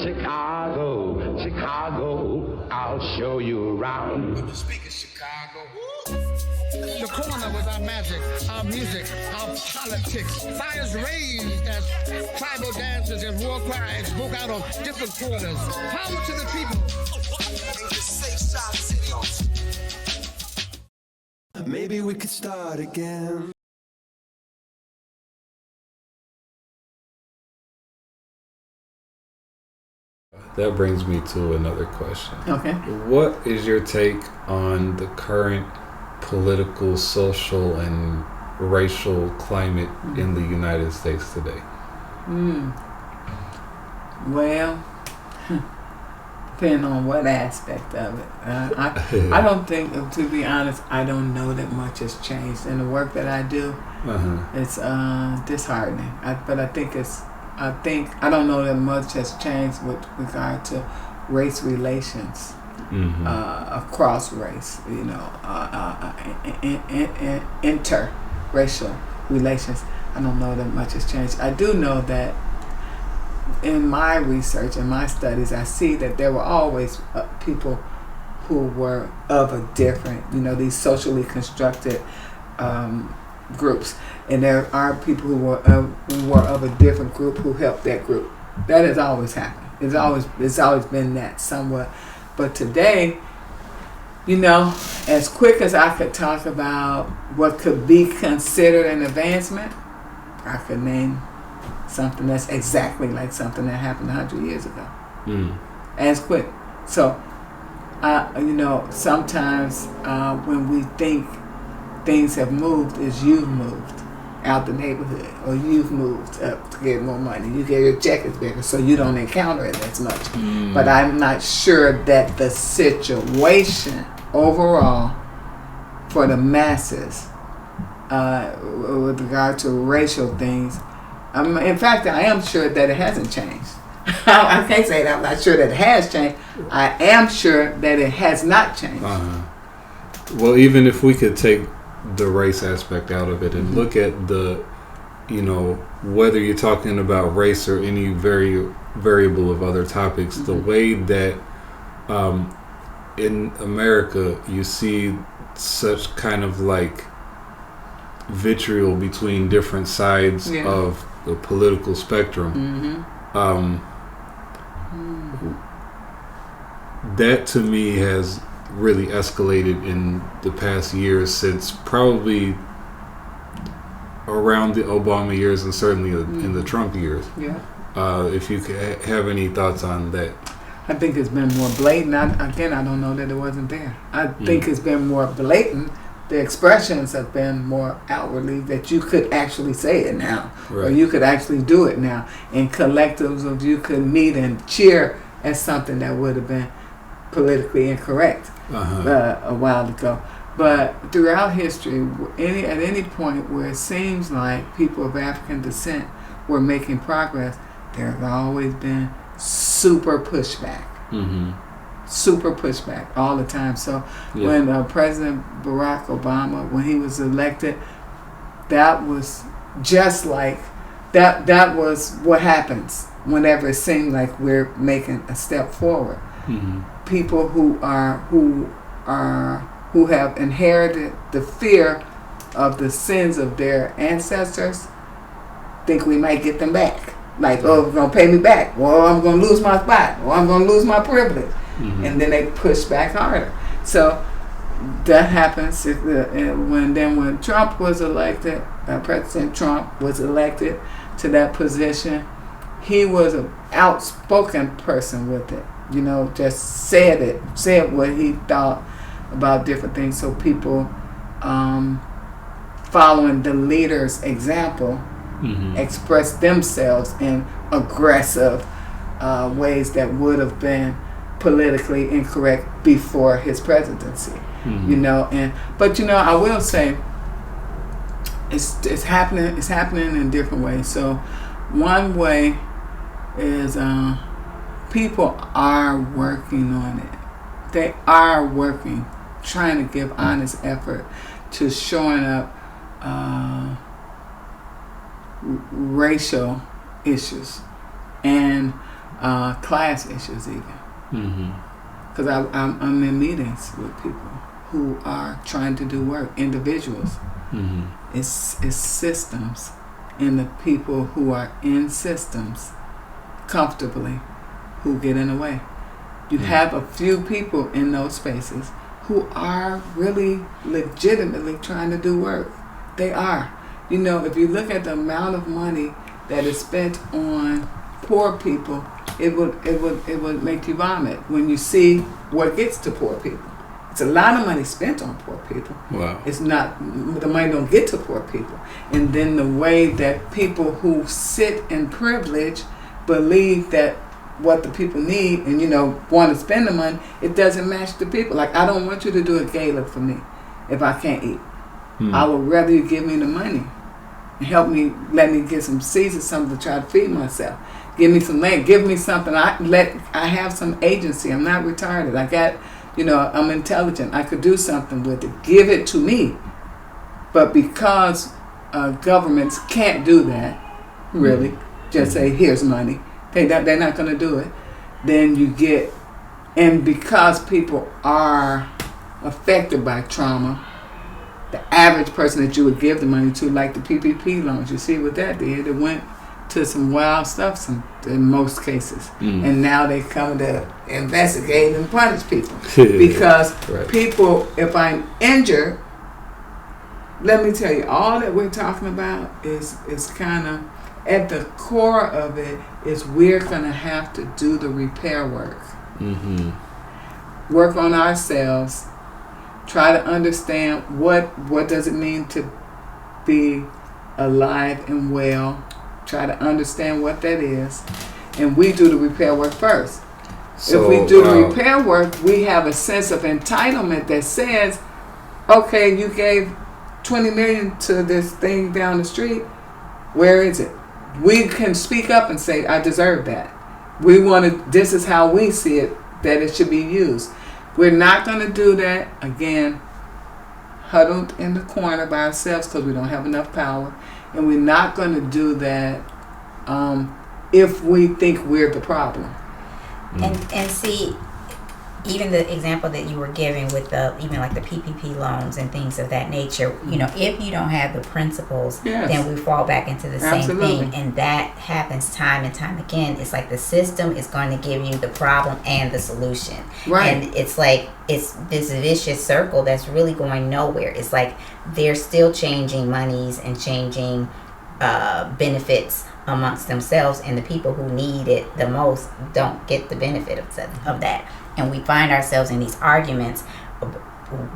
Chicago, Chicago, I'll show you around. Speaking Chicago. The corner was our magic, our music, our politics. Fires raised as tribal dances and war cries broke out on different corners. Power to the people. Maybe we could start again. That brings me to another question. Okay. What is your take on the current political, social, and racial climate in the United States today? Well, depending on what aspect of it. I don't think, to be honest, I don't know that much has changed in the work that I do. It's disheartening. But I don't know that much has changed with regard to race relations across race. Interracial relations. I don't know that much has changed. I do know that in my research and my studies, I see that there were always people who were of a different, these socially constructed groups, and there are people who were of a different group who helped that group. That has always happened. It's always been that somewhat. But today, as quick as I could talk about what could be considered an advancement, I could name something that's exactly like something that happened 100 years ago. As quick. So, sometimes when we think things have moved, is you've moved out the neighborhood, or you've moved up to get more money. You get your check is bigger, so you don't encounter it as much. But I'm not sure that the situation overall for the masses with regard to racial things, in fact, I am sure that it hasn't changed. I can't say that I'm not sure that it has changed. I am sure that it has not changed. Well, even if we could take the race aspect out of it and look at the, whether you're talking about race or any variable of other topics, the way that in America you see such kind of like vitriol between different sides of the political spectrum. That to me has really escalated in the past years, since probably around the Obama years and certainly in the Trump years. If you could have any thoughts on that. I think it's been more blatant. I don't know that it wasn't there. I think it's been more blatant. The expressions have been more outwardly that you could actually say it now, or you could actually do it now. In collectives of you could meet and cheer at something that would have been politically incorrect a while ago. But throughout history, at any point where it seems like people of African descent were making progress, there has always been super pushback. Super pushback all the time. So when President Barack Obama, when he was elected, that was just like that was what happens whenever it seemed like we're making a step forward. People who have inherited the fear of the sins of their ancestors think we might get them back. Like, oh, they're gonna pay me back, or I'm gonna lose my spot, or I'm gonna lose my privilege. And then they push back harder. So that happens when Trump was elected. President Trump was elected to that position. He was an outspoken person with it. Just said what he thought about different things. So people following the leader's example expressed themselves in aggressive ways that would have been politically incorrect before his presidency. But I will say it's happening in different ways. So one way is people are working on it. They are working, trying to give honest effort to showing up racial issues and class issues even. Because I'm in meetings with people who are trying to do work, individuals. It's systems, and the people who are in systems comfortably who get in the way. You have a few people in those spaces who are really legitimately trying to do work. They are. You know, if you look at the amount of money that is spent on poor people, it would make you vomit when you see what gets to poor people. It's a lot of money spent on poor people. Wow. It's not, the money don't get to poor people. And then the way that people who sit in privilege believe that what the people need and, you know, want to spend the money, it doesn't match the people. Like, I don't want you to do a gala for me if I can't eat. I would rather you give me the money and help me, let me get some seeds or something to try to feed myself. Give me some land, give me something. I have some agency. I'm not retarded. I got, you know, I'm intelligent. I could do something with it. Give it to me. But because governments can't do that, really, just say, here's money. They're not going to do it. Then you get, and because people are affected by trauma, the average person that you would give the money to, like the PPP loans, you see what that did? It went to some wild stuff in most cases. And now they come to investigate and punish people. Because people, if I'm injured, let me tell you, all that we're talking about is kind of, at the core of it is we're going to have to do the repair work. Work on ourselves. Try to understand what does it mean to be alive and well. Try to understand what that is. And we do the repair work first. So, if we do the repair work, we have a sense of entitlement that says, okay, you gave $20 million to this thing down the street. Where is it? We can speak up and say, I deserve that. We want to, this is how we see it, that it should be used. We're not going to do that, again, huddled in the corner by ourselves because we don't have enough power. And we're not going to do that if we think we're the problem. And see, even the example that you were giving with the, even like the PPP loans and things of that nature, you know, if you don't have the principles, then we fall back into the same thing. And that happens time and time again. It's like the system is going to give you the problem and the solution. Right. And it's like, it's this vicious circle that's really going nowhere. It's like they're still changing monies and changing benefits amongst themselves, and the people who need it the most don't get the benefit of that. And we find ourselves in these arguments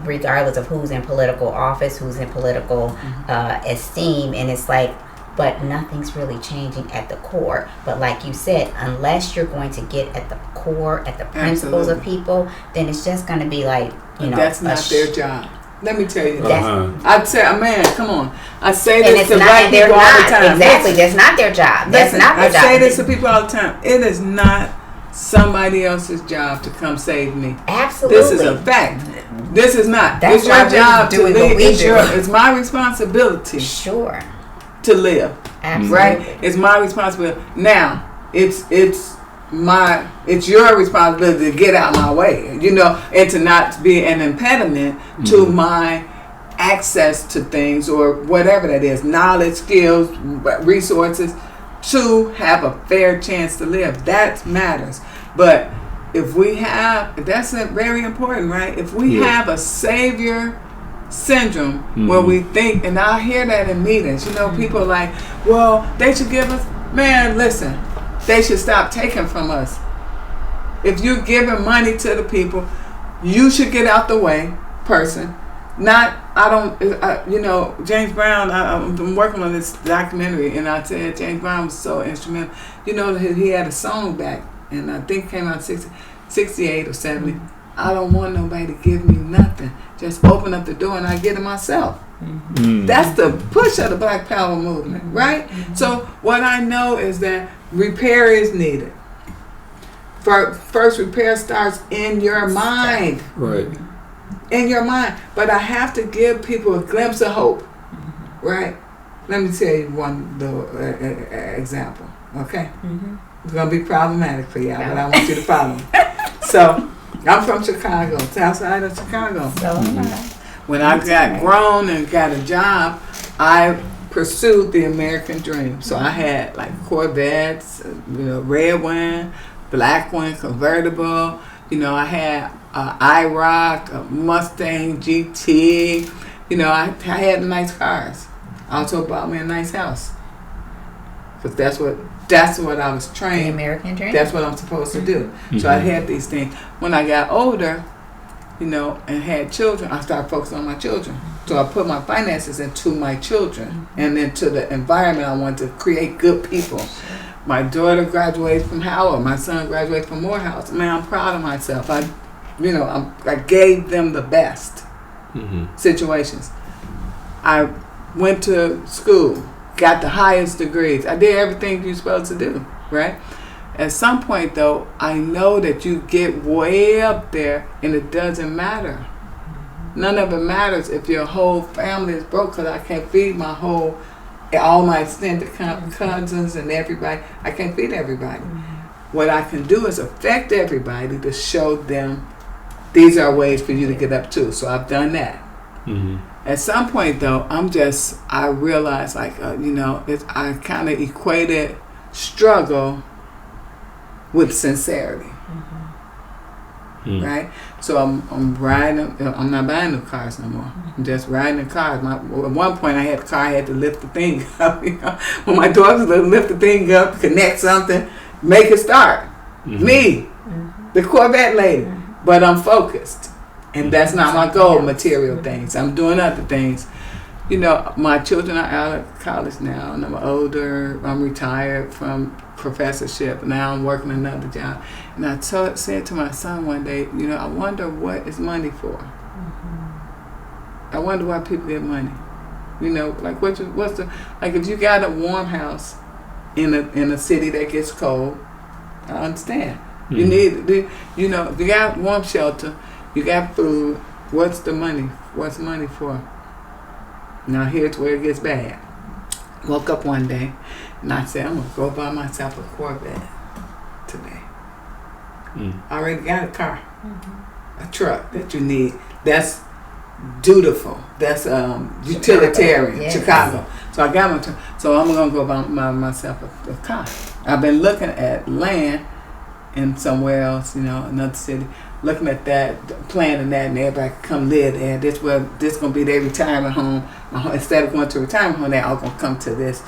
regardless of who's in political office, who's in political esteem, and it's like, but nothing's really changing at the core. But like you said, unless you're going to get at the core, at the principles of people, then it's just going to be like, you know, that's not their job. Let me tell you that. I'd say, man, come on. I say this to black people all the time. Exactly, that's not their job. That's not their job. I say this to people all the time. It is not somebody else's job to come save me. Absolutely. This is a fact. This is not. It's your job to live. It's my responsibility. Sure. To live. Absolutely. Right? It's my responsibility. Now, it's your responsibility to get out my way, you know, and to not be an impediment to my access to things or whatever that is, knowledge, skills, resources, to have a fair chance to live. That matters. But if we have, that's very important, right? If we have a savior syndrome where we think, and I hear that in meetings, you know, people are like, well, they should give us, man, listen, they should stop taking from us. If you're giving money to the people, you should get out the way, person. Not, you know, James Brown, I'm working on this documentary, and I said James Brown was so instrumental. You know, he had a song back, and I think it came out 68 or 70. I don't want nobody to give me nothing. Just open up the door and I get it myself. That's the push of the Black Power movement, right? So what I know is that repair is needed. First, repair starts in your mind. Right. In your mind. But I have to give people a glimpse of hope, right? Let me tell you one little example, okay? It's going to be problematic for y'all, but I want you to follow me. So, I'm from Chicago, south side of Chicago. So when I got grown and got a job, I pursued the American dream. So I had like Corvettes, red one, black one, convertible. I had IROC, a Mustang GT. I had nice cars. I also bought me a nice house. Because that's what I was trained. The American dream. That's what I'm supposed to do. So I had these things. When I got older, and had children, I started focusing on my children. So I put my finances into my children and into the environment. I wanted to create good people. My daughter graduated from Howard. My son graduated from Morehouse. Man, I'm proud of myself. I gave them the best situations. I went to school, got the highest degrees. I did everything you're supposed to do, right? At some point, though, I know that you get way up there and it doesn't matter. None of it matters if your whole family is broke, because I can't feed all my extended cousins and everybody. I can't feed everybody. What I can do is affect everybody to show them these are ways for you to get up too. So I've done that. At some point, though, I realized I kind of equated struggle with sincerity, right? So I'm riding. I'm not buying new cars no more. I'm just riding in cars. At one point, I had a car. I had to lift the thing up. When my daughter's lift the thing up, connect something, make it start. Me, the Corvette lady, but I'm focused, and that's not my goal. Material things. I'm doing other things. My children are out of college now, and I'm older. I'm retired from professorship. Now I'm working another job. And I said to my son one day, I wonder what is money for. I wonder why people get money. What's the if you got a warm house in a city that gets cold, I understand. You need if you got warm shelter, you got food. What's the money? What's money for? Now here's where it gets bad. Woke up one day and I said, I'm going to go buy myself a Corvette today. I already got a car, a truck that you need. That's dutiful. That's utilitarian, Chicago. So I got my truck. So I'm going to go buy myself a car. I've been looking at land in somewhere else, another city. Looking at that, planning that, and everybody can come live there. This going to be their retirement home. Instead of going to a retirement home, they're all going to come to this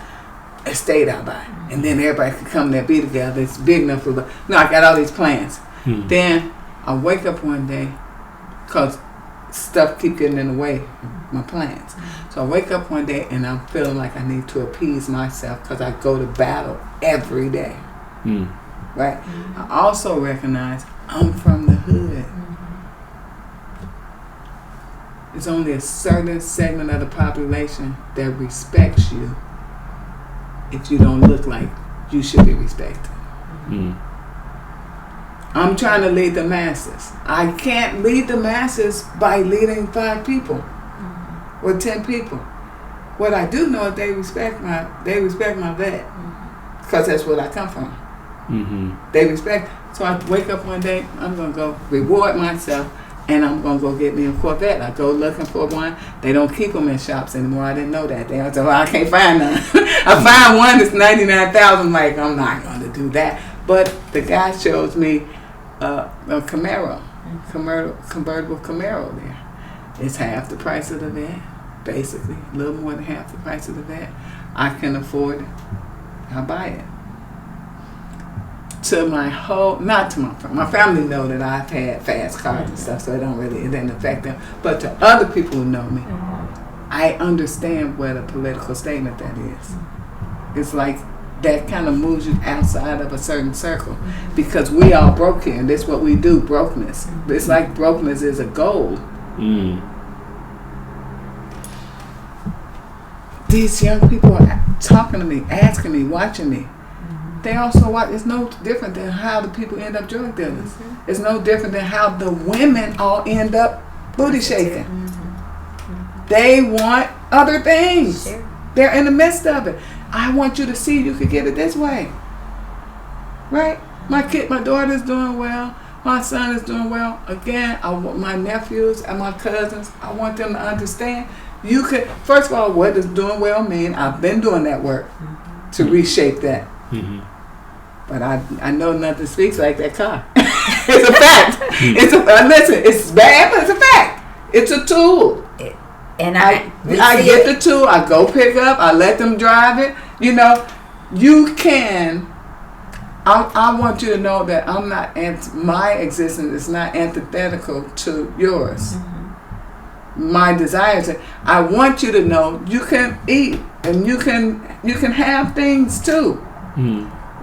estate I buy. And then everybody can come there, be together. It's big enough for I got all these plans. Then I wake up one day, because stuff keep getting in the way of my plans. So I wake up one day and I'm feeling like I need to appease myself, because I go to battle every day. Right? I also recognize I'm from the hood. There's only a certain segment of the population that respects you if you don't look like you should be respected. I'm trying to lead the masses. I can't lead the masses by leading 5 people or 10 people. What I do know is they respect my vet, because that's where I come from. They respect. So I wake up one day, I'm going to go reward myself, and I'm going to go get me a Corvette. I go looking for one. They don't keep them in shops anymore. I didn't know that. They said, well, I can't find none. I find one that's $99,000. I'm like, I'm not going to do that. But the guy shows me a Camaro, convertible Camaro there. It's half the price of the vet, basically. A little more than half the price of the vet. I can afford it. I buy it. To my not to my family know that I've had fast cars and stuff, so it didn't affect them. But to other people who know me, I understand what a political statement that is. It's like that kind of moves you outside of a certain circle, because we all broke here, and that's what we do, brokenness. It's like brokenness is a goal. These young people are talking to me, asking me, watching me. They also watch. It's no different than how the people end up drug dealers. It's no different than how the women all end up booty shaking. They want other things. They're in the midst of it. I want you to see you could get it this way. right? My daughter's doing well. My son is doing well. Again, I want my nephews and my cousins, I want them to understand. You could, first of all, what does doing well mean? I've been doing that work to reshape that. But I know nothing speaks like that car. It's a fact. Listen, it's bad, but it's a fact. It's a tool. And I get the tool. I go pick up. I let them drive it. You know, you can. I want you to know that I'm not. My existence is not antithetical to yours. My desires. I want you to know you can eat and you can have things too.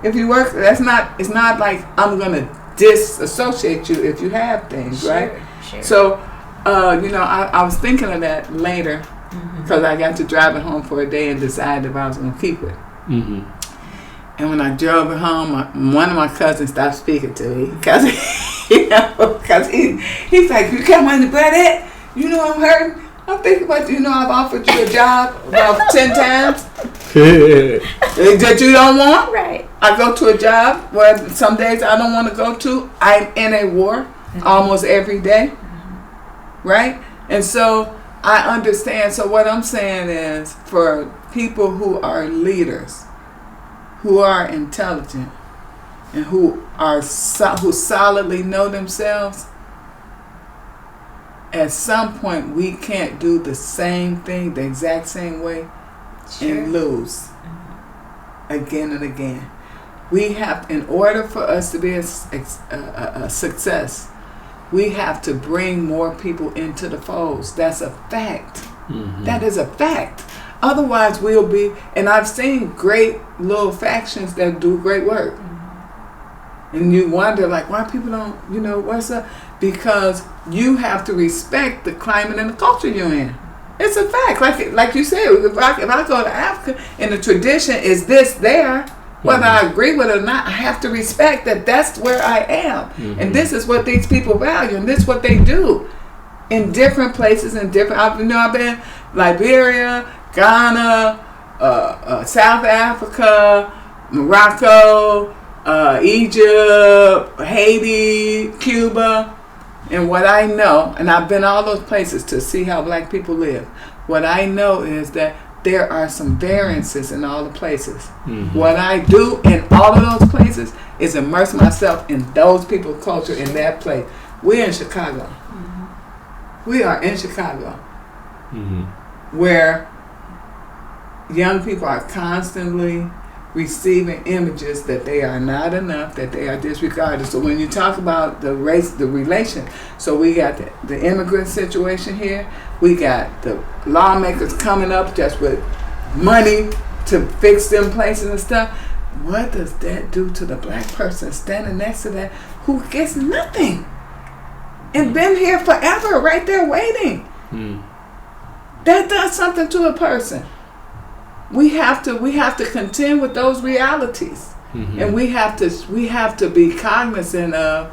If you work, it's not like I'm gonna disassociate you if you have things, right? Sure. So, I was thinking of that later because I got to drive it home for a day and decided if I was gonna keep it. And when I drove it home, one of my cousins stopped speaking to me because he's like, "You come on the Bradette? You know I'm hurting. I'm thinking about I've offered you a job about 10 times that you don't want. Right. I go to a job where some days I don't want to go to. I'm in a war almost every day, right? And so I understand. So what I'm saying is, for people who are leaders, who are intelligent, and who solidly know themselves, at some point we can't do the same thing the exact same way and lose again and again. We have, in order for us to be a success, we have to bring more people into the folds. That's a fact. That is a fact. Otherwise we'll be, and I've seen great little factions that do great work. And you wonder, like, why people don't, what's up? Because you have to respect the climate and the culture you're in. It's a fact. Like you said, if I go to Africa and the tradition is this there, whether I agree with it or not, I have to respect that that's where I am. And this is what these people value, and this is what they do in different places and different. I've been Liberia, Ghana, South Africa, Morocco, Egypt, Haiti, Cuba. And what I know, and I've been all those places to see how black people live, what I know is that there are some variances in all the places. What I do in all of those places is immerse myself in those people's culture in that place. We're in Chicago. We are in Chicago, where young people are constantly receiving images that they are not enough, that they are disregarded. So when you talk about the race, the relation, so we got the immigrant situation here, we got the lawmakers coming up just with money to fix them places and stuff. What does that do to the black person standing next to that who gets nothing and been here forever right there waiting? That does something to a person. We have to contend with those realities, and we have to be cognizant of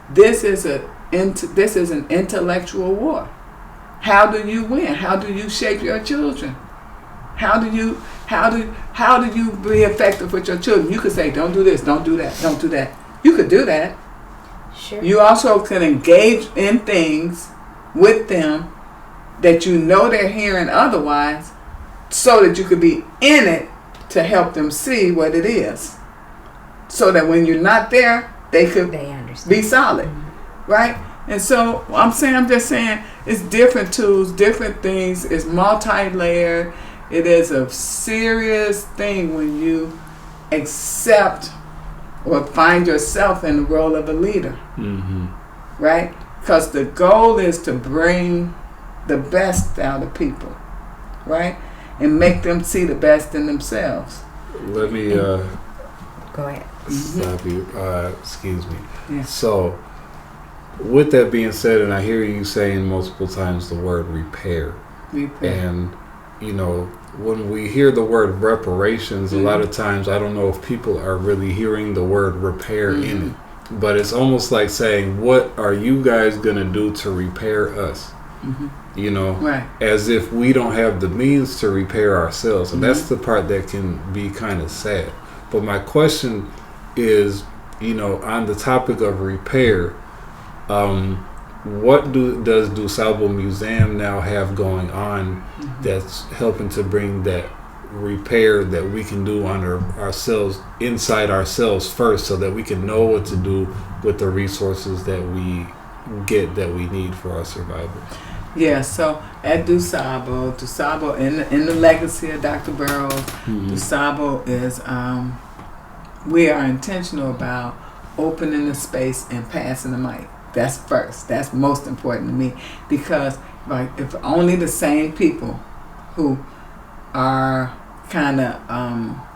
this is an intellectual war. How do you win? How do you shape your children? How do you be effective with your children? You could say, don't do this, don't do that, don't do that. You could do that. Sure. You also can engage in things with them that you know they're hearing otherwise, so that you could be in it to help them see what it is. So that when you're not there, they understand. Be solid. Right? And so I'm just saying it's different tools, different things. It's multi-layered. It is a serious thing when you accept or find yourself in the role of a leader. Right? Because the goal is to bring the best out of people. Right? And make them see the best in themselves. Let me go ahead. Stop you. Excuse me. Yeah. So, with that being said, and I hear you saying multiple times the word repair. And when we hear the word reparations, a lot of times I don't know if people are really hearing the word repair in it. But it's almost like saying, what are you guys gonna do to repair us? Right. As if we don't have the means to repair ourselves. And that's the part that can be kind of sad. But my question is, on the topic of repair, what does DuSable Museum now have going on that's helping to bring that repair that we can do on ourselves, inside ourselves first, so that we can know what to do with the resources that we get, that we need for our survival? Yeah, so at DuSable in the legacy of Dr. Burroughs, DuSable is, we are intentional about opening the space and passing the mic. That's first. That's most important to me, because if only the same people who are kind of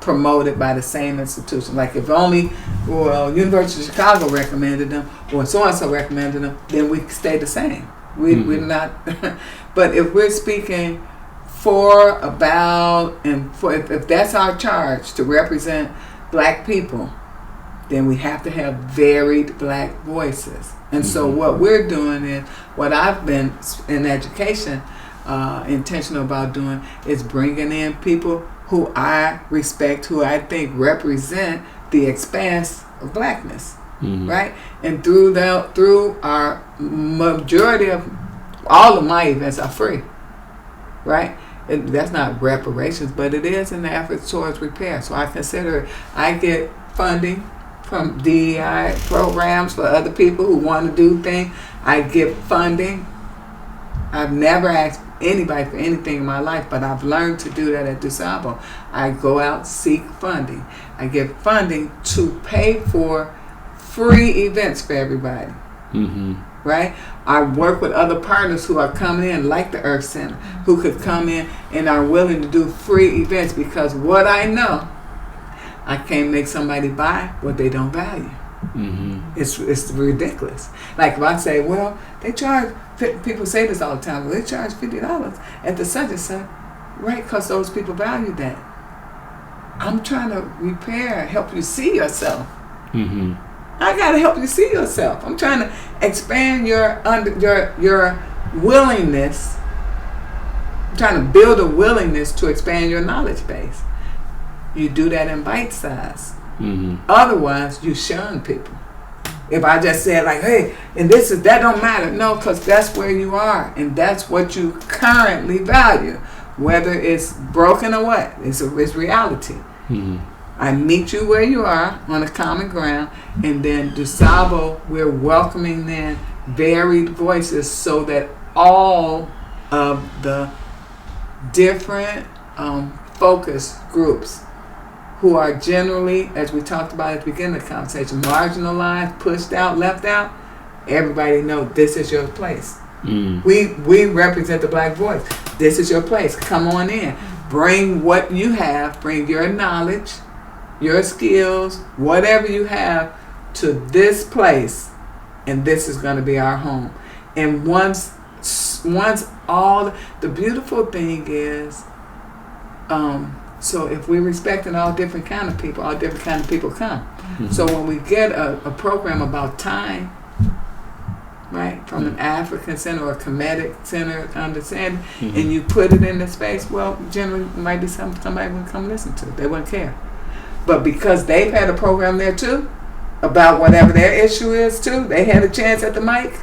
promoted by the same institution, like if only University of Chicago recommended them or so and so recommended them, then we stay the same. We're not. But if we're speaking for, about, and for, if that's our charge to represent Black people, then we have to have varied Black voices. And so what we're doing is, what I've been in education intentional about doing, is bringing in people who I respect, who I think represent the expanse of Blackness, right? And through our majority of all of my events are free, right? That's not reparations, but it is in the efforts towards repair. So I consider I get funding from DEI programs for other people who want to do things. I get funding. I've never asked anybody for anything in my life, but I've learned to do that at DuSable. I go out, seek funding. I get funding to pay for free events for everybody. Right? I work with other partners who are coming in, like the Earth Center, who could come in and are willing to do free events, because what I know, I can't make somebody buy what they don't value. It's ridiculous. Like if I say, well, they charge, people say this all the time, well, they charge $50 at the such and such, right? Because those people value that. I'm trying to repair, help you see yourself. I gotta help you see yourself. I'm trying to expand your willingness. I'm trying to build a willingness to expand your knowledge base. You do that in bite size. Otherwise, you shun people. If I just said like, hey, and that don't matter. No, because that's where you are, and that's what you currently value, whether it's broken or what. It's reality. I meet you where you are on a common ground, and then DuSable, we're welcoming then varied voices so that all of the different focus groups who are generally, as we talked about at the beginning of the conversation, marginalized, pushed out, left out, everybody know this is your place. We represent the Black voice. This is your place. Come on in. Bring what you have. Bring your knowledge, your skills, whatever you have to this place, and this is going to be our home. And once all, the beautiful thing is, so if we're respecting all different kind of people come. So when we get a program about time, right, from an African center or a Kemetic center understanding, and you put it in the space, well, generally it might be somebody would come listen to it. They wouldn't care. But because they've had a program there too, about whatever their issue is too, they had a chance at the mic,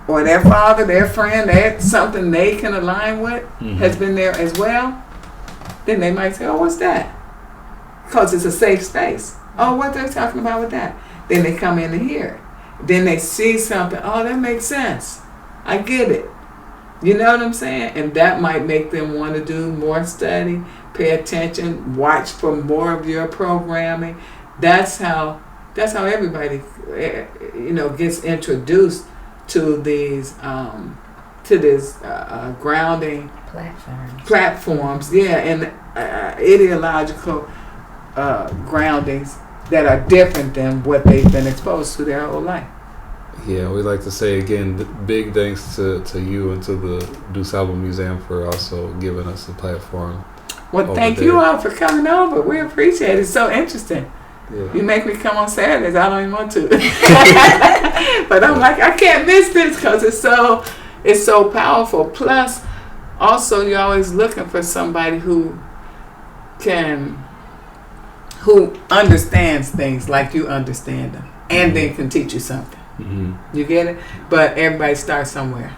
or their father, their friend, they had something they can align with, has been there as well, then they might say, oh, what's that? Because it's a safe space. Oh, what they're talking about with that? Then they come in and hear it. Then they see something, oh, that makes sense. I get it. You know what I'm saying? And that might make them want to do more study, pay attention, watch for more of your programming. That's how everybody, gets introduced to these grounding platforms, and ideological groundings that are different than what they've been exposed to their whole life. Yeah, we'd like to say again, big thanks to you and to the DuSable Museum for also giving us a platform. Well, thank you all for coming over. We appreciate it. It's so interesting. Yeah. You make me come on Saturdays. I don't even want to. But I'm like, I can't miss this because it's so powerful. Plus, also, you're always looking for somebody who understands things like you understand them. and then can teach you something. You get it? But everybody starts somewhere.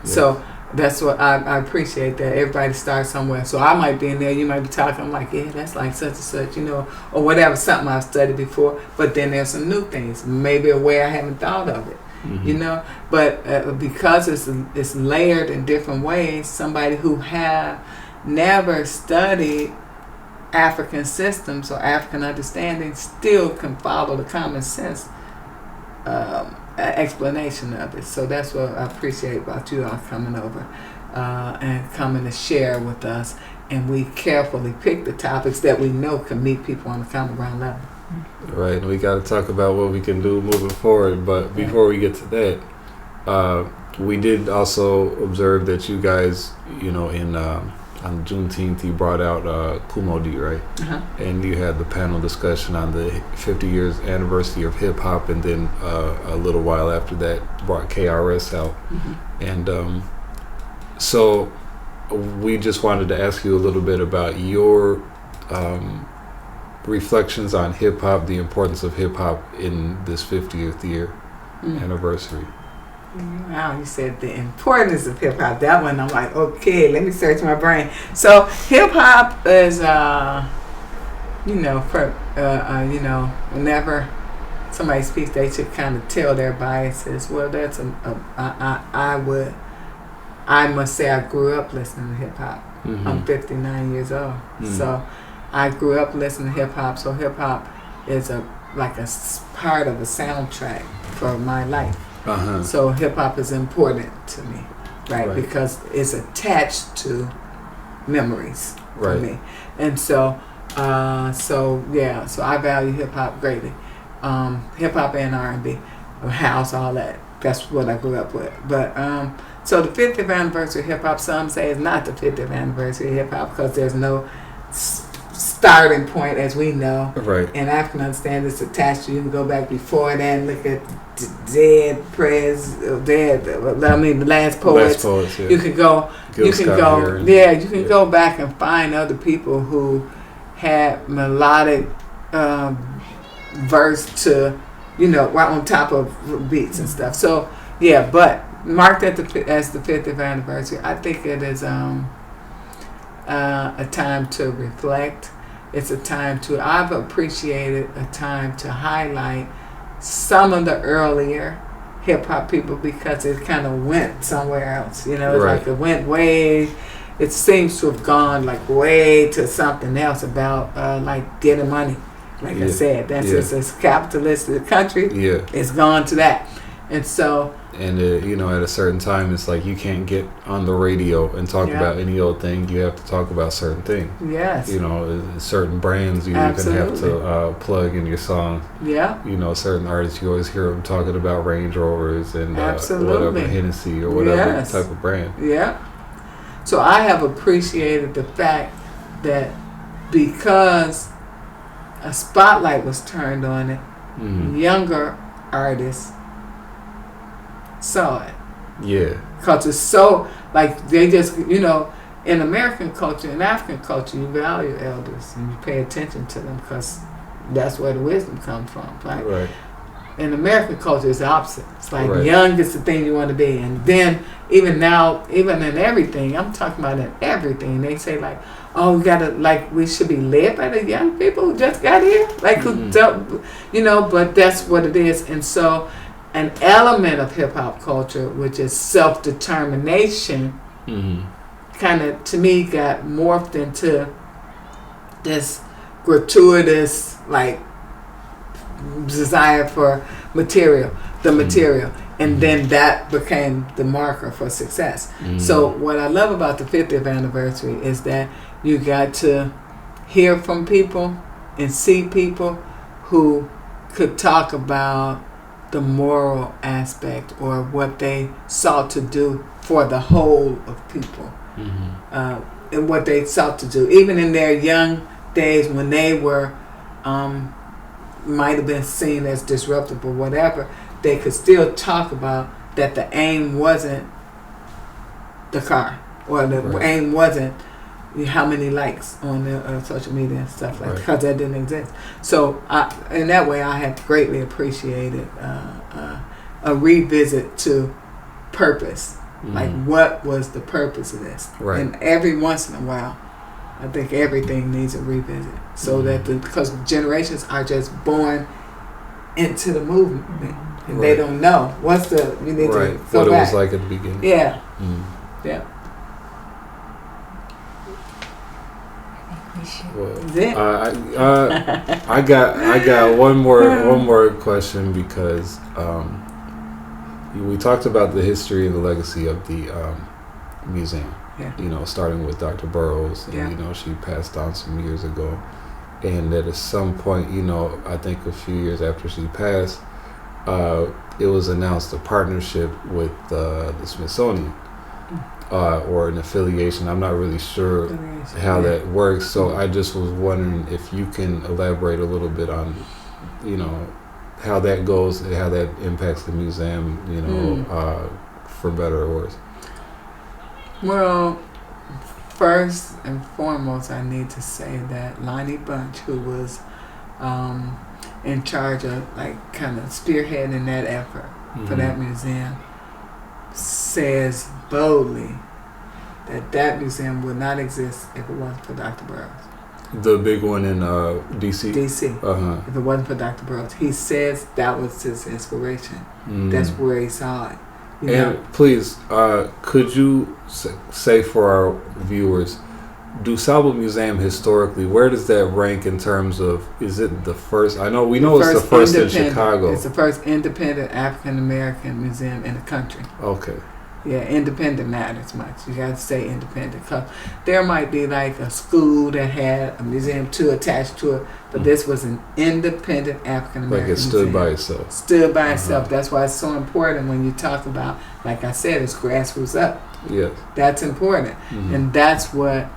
Yes. So that's what I appreciate, that everybody starts somewhere. So I might be in there, you might be talking, I'm like, yeah, that's like such and such, or whatever, something I've studied before. But then there's some new things, maybe a way I haven't thought of it, But because it's layered in different ways, somebody who have never studied African systems or African understanding still can follow the common sense explanation of it. So that's what I appreciate about you all coming over and coming to share with us. And we carefully pick the topics that we know can meet people on the common ground level. Right, and we got to talk about what we can do moving forward. But before we get to that, we did also observe that you guys, on Juneteenth, you brought out Kumodi, right? And you had the panel discussion on the 50 years anniversary of hip hop, and then a little while after that brought KRS out. And so we just wanted to ask you a little bit about your reflections on hip hop, the importance of hip hop in this 50th year anniversary. Wow, you said the importance of hip hop. That one, I'm like, okay, let me search my brain. So hip hop is, whenever somebody speaks, they should kind of tell their biases. Well, that's I must say I grew up listening to hip hop. I'm 59 years old, so I grew up listening to hip hop. So hip hop is like a part of a soundtrack for my life. So hip hop is important to me, right? Because it's attached to memories for me, and so I value hip hop greatly. Hip hop and R&B, house, all that. That's what I grew up with. But so the 50th anniversary of hip hop, some say it's not the 50th anniversary of hip hop because there's no starting point, as we know. Right. And African understanding is attached to. You can go back before that and look at the last poets. Yeah. You can go. You can go back and find other people who had melodic verse to, right on top of beats and stuff. So yeah, but marked as the 50th anniversary, I think it is a time to reflect. It's a time I've appreciated a time to highlight some of the earlier hip hop people because it kind of went somewhere else. It's like it went way, it seems to have gone like way to something else about like getting money. Like I said, that's just a capitalistic country. Yeah. It's gone to that. And so... And, at a certain time, it's like you can't get on the radio and talk about any old thing. You have to talk about certain things. Yes. Certain brands you even have to plug in your song. Yeah. Certain artists, you always hear them talking about Range Rovers and whatever, Hennessy or whatever type of brand. Yeah. So I have appreciated the fact that because a spotlight was turned on it, younger artists saw it. Yeah. Because it's so, like, they just, in American culture, in African culture, you value elders and you pay attention to them because that's where the wisdom comes from. Right. In American culture, it's the opposite. It's like young is the thing you want to be. And then, even now, even in everything, I'm talking about in everything, they say, like, oh, we should be led by the young people who just got here. Like, who don't, but that's what it is. And so, an element of hip-hop culture, which is self-determination, kind of, to me, got morphed into this gratuitous, like, desire for material. And then that became the marker for success. So what I love about the 50th anniversary is that you got to hear from people and see people who could talk about the moral aspect or what they sought to do for the whole of people, and what they sought to do, even in their young days when they were might have been seen as disruptive or whatever. They could still talk about that the aim wasn't the car, or the aim wasn't how many likes on their social media and stuff like that, because that didn't exist. So in that way, I have greatly appreciated a revisit to purpose. Like, what was the purpose of this? Right. And every once in a while, I think everything needs a revisit, so that because generations are just born into the movement, and they don't know what's the. You need to go what back. it was like at the beginning. Yeah. Yeah. Well, I got one more question, because we talked about the history and the legacy of the museum. Yeah. You know, starting with Dr. Burroughs, and you know, she passed on some years ago, and that at some point, you know, I think a few years after she passed, it was announced a partnership with the Smithsonian. Or an affiliation. I'm not really sure how that works. So I just was wondering if you can elaborate a little bit on, you know, how that goes and how that impacts the museum, you know, for better or worse. Well, first and foremost, I need to say that Lonnie Bunch, who was in charge of, like, kind of spearheading that effort for that museum, says boldly that museum would not exist if it wasn't for Dr. Burroughs. The big one in D.C.? D.C. If it wasn't for Dr. Burroughs. He says that was his inspiration. That's where he saw it. You know? Please, could you say for our viewers, DuSable Museum historically, where does that rank in terms of, is it the first? I know, we know it's the first in Chicago. It's the first independent African American museum in the country. Okay. Yeah, independent matters much. You got to say independent, because there might be like a school that had a museum too attached to it, but this was an independent African American museum. Like it stood by itself. Stood by itself. That's why it's so important when you talk about, like I said, it's grassroots up. Yes. That's important, and that's what.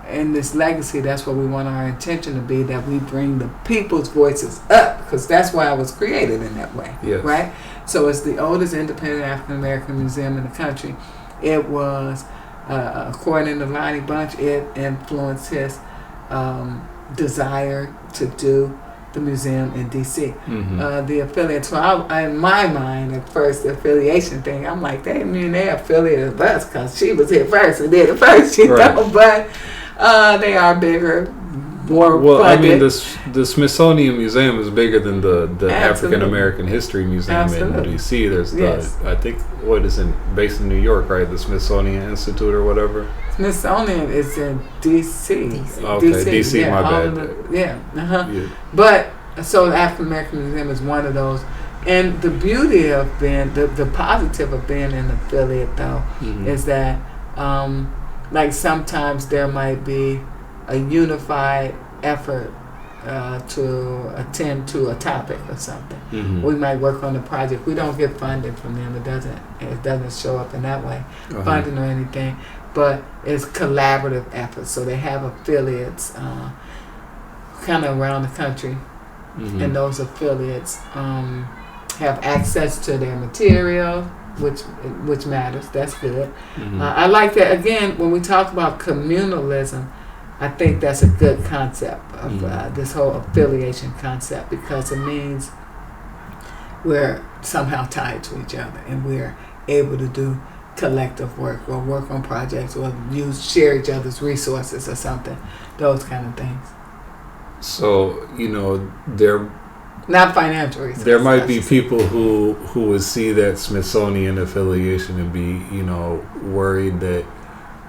In this legacy, that's what we want our intention to be, that we bring the people's voices up, because that's why it was created in that way. Yes. Right? So it's the oldest independent African American museum in the country. It was, according to Lonnie Bunch, it influenced his desire to do the museum in D.C. The affiliate. So in my mind, at first, the affiliation thing, I'm like, they affiliated with us because she was here first and did it first, you know. But they are bigger, more funded. I mean, the Smithsonian Museum is bigger than the African American History Museum in D.C. There's I think, based in New York, right? The Smithsonian Institute or whatever. Smithsonian is in D.C. Okay, D.C. My bad. But so the African American Museum is one of those. And the beauty of being, the positive of being an affiliate, though, is that like sometimes there might be a unified effort to attend to a topic or something. We might work on a project. We don't get funding from them. It doesn't show up in that way, funding or anything. But it's collaborative efforts. So they have affiliates kind of around the country, and those affiliates have access to their material, which matters. That's good. I like that. Again, when we talk about communalism, I think that's a good concept of this whole affiliation concept, because it means we're somehow tied to each other and we're able to do collective work or work on projects or share each other's resources or something, those kind of things. So, you know, not financial resources. There might be people who would see that Smithsonian affiliation and be, you know, worried that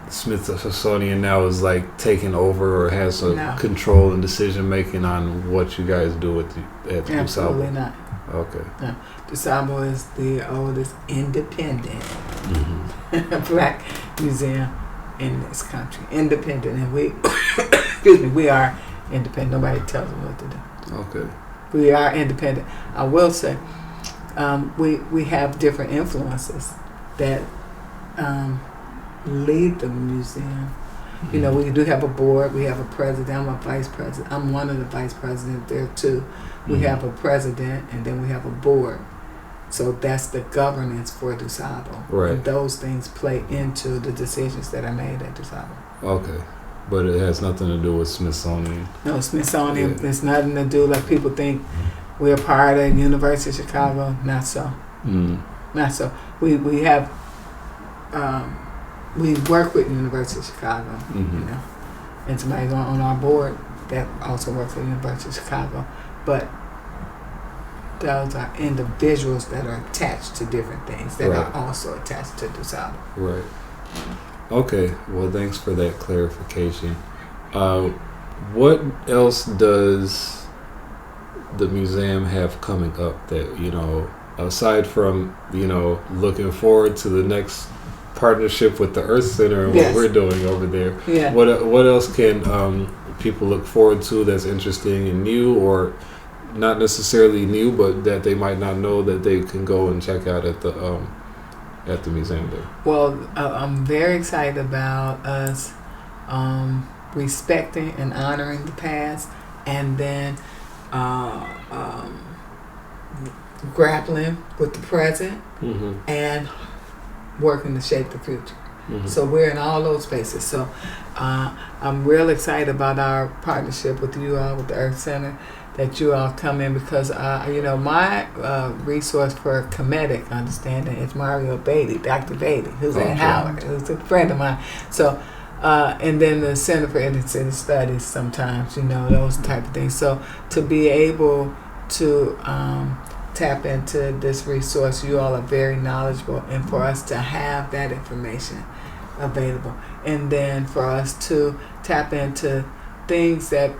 Smithsonian now is like taking over or has a control and decision making on what you guys do at DuSable. Absolutely not. Okay. No. DuSable is the oldest independent black museum in this country. Independent, and we, we are independent. Nobody tells them what to do. Okay. We are independent. I will say, we have different influences that lead the museum. You know, we do have a board. We have a president. I'm a vice president. I'm one of the vice presidents there too. We have a president, and then we have a board. So that's the governance for DuSable. Right. And those things play into the decisions that are made at DuSable. Okay. But it has nothing to do with Smithsonian. No, Smithsonian, there's nothing to do, like people think we're part of University of Chicago. Not so. Not so. We have, we work with University of Chicago, you know, and somebody's on our board that also works at University of Chicago. But those are individuals that are attached to different things that are also attached to DuSable. Right. Okay. Well, thanks for that clarification. What else does the museum have coming up that, you know, aside from, you know, looking forward to the next partnership with the Earth Center and what we're doing over there? Yeah. What else can people look forward to that's interesting and new, or not necessarily new, but that they might not know that they can go and check out at the museum there? Well, I'm very excited about us respecting and honoring the past, and then grappling with the present and working to shape the future. So we're in all those spaces. So I'm real excited about our partnership with you all, with the Earth Center, that you all come in, because you know, my resource for comedic understanding is Mario Beatty, Dr. Beatty, who's at Howard, who's a friend of mine. So and then the Center for Inner City Studies, sometimes, you know, those type of things. So to be able to tap into this resource, you all are very knowledgeable, and for us to have that information available, and then for us to tap into things that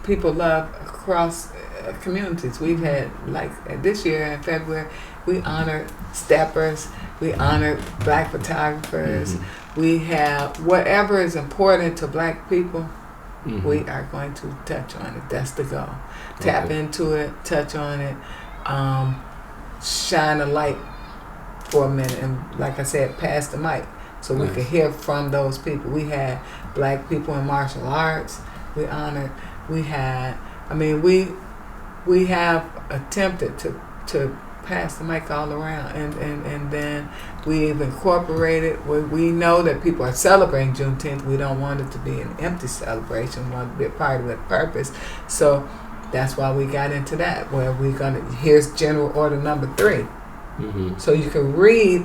people love across communities. We've had, like this year in February, we honored steppers, we honored black photographers. We have whatever is important to black people, we are going to touch on it. That's the goal. Tap into it, touch on it, shine a light for a minute, and like I said, pass the mic so we can hear from those people. We had black people in martial arts. We honored. We had. I mean, we have attempted to pass the mic all around, and then we've incorporated. We know that people are celebrating Juneteenth. We don't want it to be an empty celebration. We want it to be a part of it, purpose. So that's why we got into that. Where here's General Order Number 3, so you can read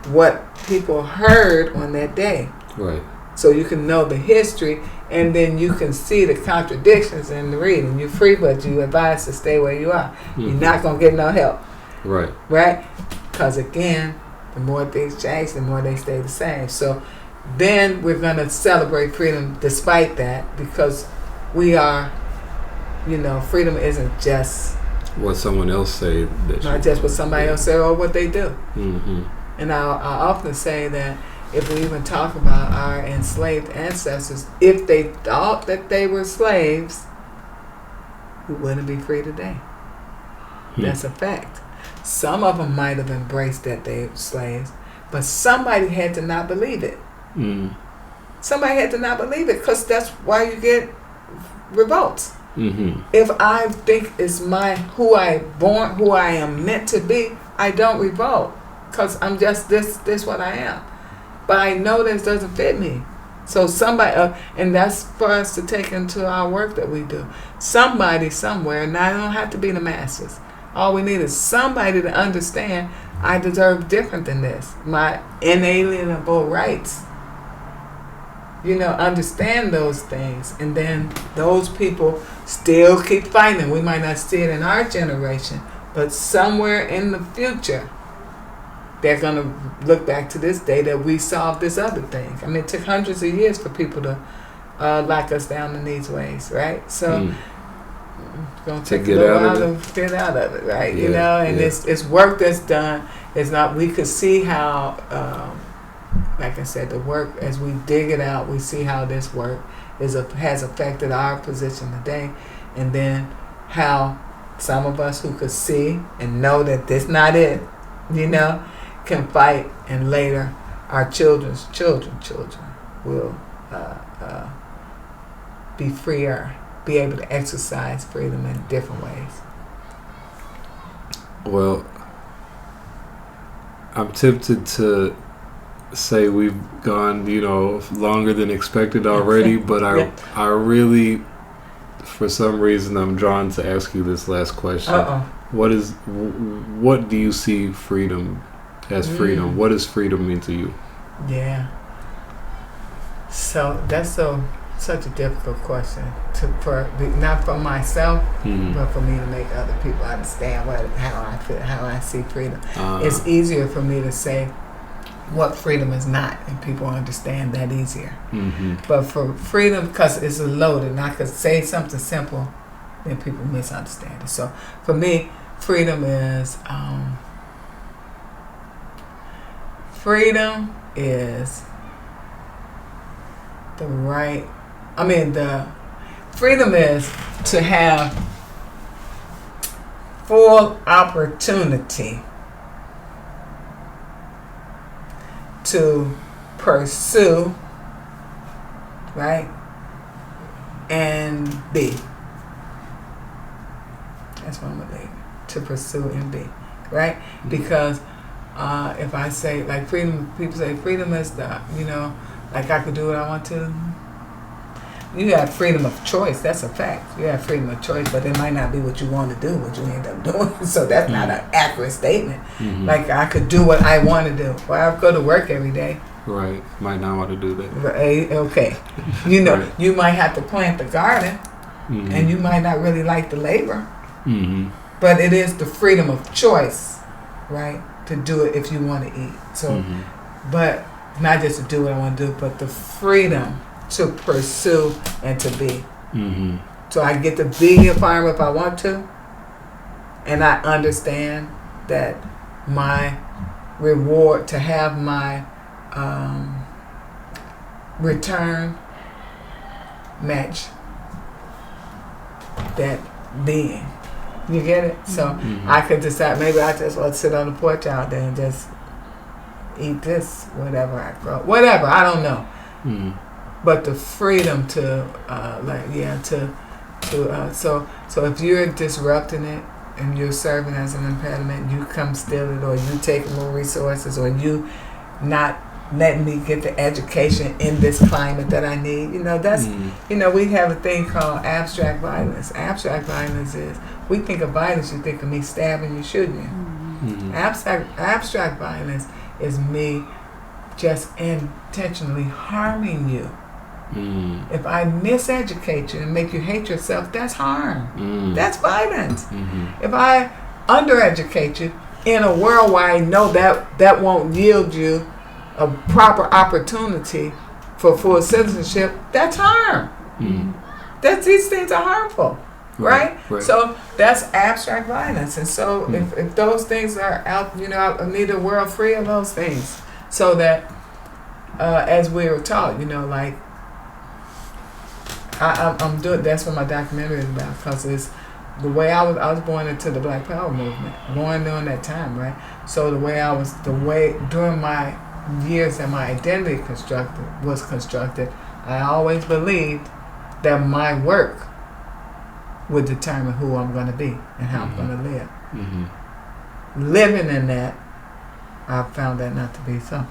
what people heard on that day. Right. So you can know the history, and then you can see the contradictions in the reading. You're free, but you advise to stay where you are. You're not going to get no help. Right. Right? Because again, the more things change, the more they stay the same. So then we're going to celebrate freedom despite that, because we are, you know, freedom isn't just what someone else say. Not just what somebody else say or what they do. And I often say that if we even talk about our enslaved ancestors, if they thought that they were slaves, we wouldn't be free today. That's a fact. Some of them might have embraced that they were slaves, but somebody had to not believe it. Somebody had to not believe it, because that's why you get revolts. If I think it's who I am meant to be, I don't revolt, because I'm just this what I am. But I know this doesn't fit me. So somebody, and that's for us to take into our work that we do. Somebody somewhere, now it don't have to be the masses. All we need is somebody to understand I deserve different than this. My inalienable rights. You know, understand those things. And then those people still keep fighting. We might not see it in our generation, but somewhere in the future, they're going to look back to this day that we solved this other thing. I mean, it took hundreds of years for people to lock us down in these ways, right? So it's going to take a little while to get out of it, right? You know, and it's work that's done. It's not, we could see how, like I said, the work, as we dig it out, we see how this work has affected our position today, and then how some of us who could see and know that this not it, you know, can fight, and later our children's children will be freer, be able to exercise freedom in different ways. Well, I'm tempted to say we've gone, longer than expected already, but I really, for some reason, I'm drawn to ask you this last question. What do you see freedom as freedom? What does freedom mean to you? Yeah. So that's such a difficult question not for myself, but for me to make other people understand how I feel, how I see freedom. It's easier for me to say what freedom is not, and people understand that easier. But for freedom, because it's loaded, and I could say something simple, then people misunderstand it. So for me, freedom is the right. The freedom is to have full opportunity to pursue, right, and be. That's what I'm gonna leave. To pursue and be, right? Because if I say like freedom, people say freedom is the, like I could do what I want to. You have freedom of choice. That's a fact. You have freedom of choice, but it might not be what you want to do, what you end up doing. So that's not an accurate statement. Like I could do what I want to do. Well, I go to work every day. Right. Might not want to do that. Okay. Right. You might have to plant the garden, and you might not really like the labor. But it is the freedom of choice, right, to do it if you want to eat. So, but not just to do what I want to do, but the freedom to pursue and to be. So I get to be a farmer if I want to, and I understand that my reward, to have my return match that being. You get it? So I could decide, maybe I just want to sit on the porch out there and just eat this, whatever I grow. Whatever, I don't know. But the freedom to, so if you're disrupting it and you're serving as an impediment, you come steal it, or you take more resources, or you not letting me get the education in this climate that I need. That's, we have a thing called abstract violence. Abstract violence is, we think of violence, you think of me stabbing you, shooting you. Abstract violence is me just intentionally harming you. If I miseducate you and make you hate yourself, that's harm. That's violence. If I undereducate you in a world where I know that won't yield you a proper opportunity for full citizenship, that's harm. These things are harmful, right? So that's abstract violence. And so if those things are out, I need a world free of those things, so that as we were taught, like I'm doing. That's what my documentary is about, because it's the way I was born into the Black Power movement, born during that time, right? So the way during my years that my identity was constructed, I always believed that my work would determine who I'm going to be and how I'm going to live. Living in that, I found that not to be so.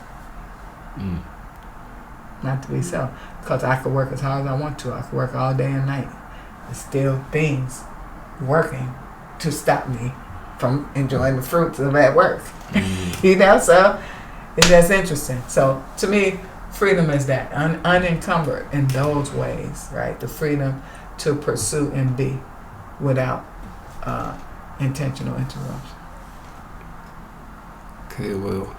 Not to be so. Because I could work as hard as I want to. I could work all day and night. There's still things working to stop me from enjoying the fruits of that work. So that's interesting. So to me, freedom is that, unencumbered in those ways, right? The freedom to pursue and be without intentional interruption. Okay, well,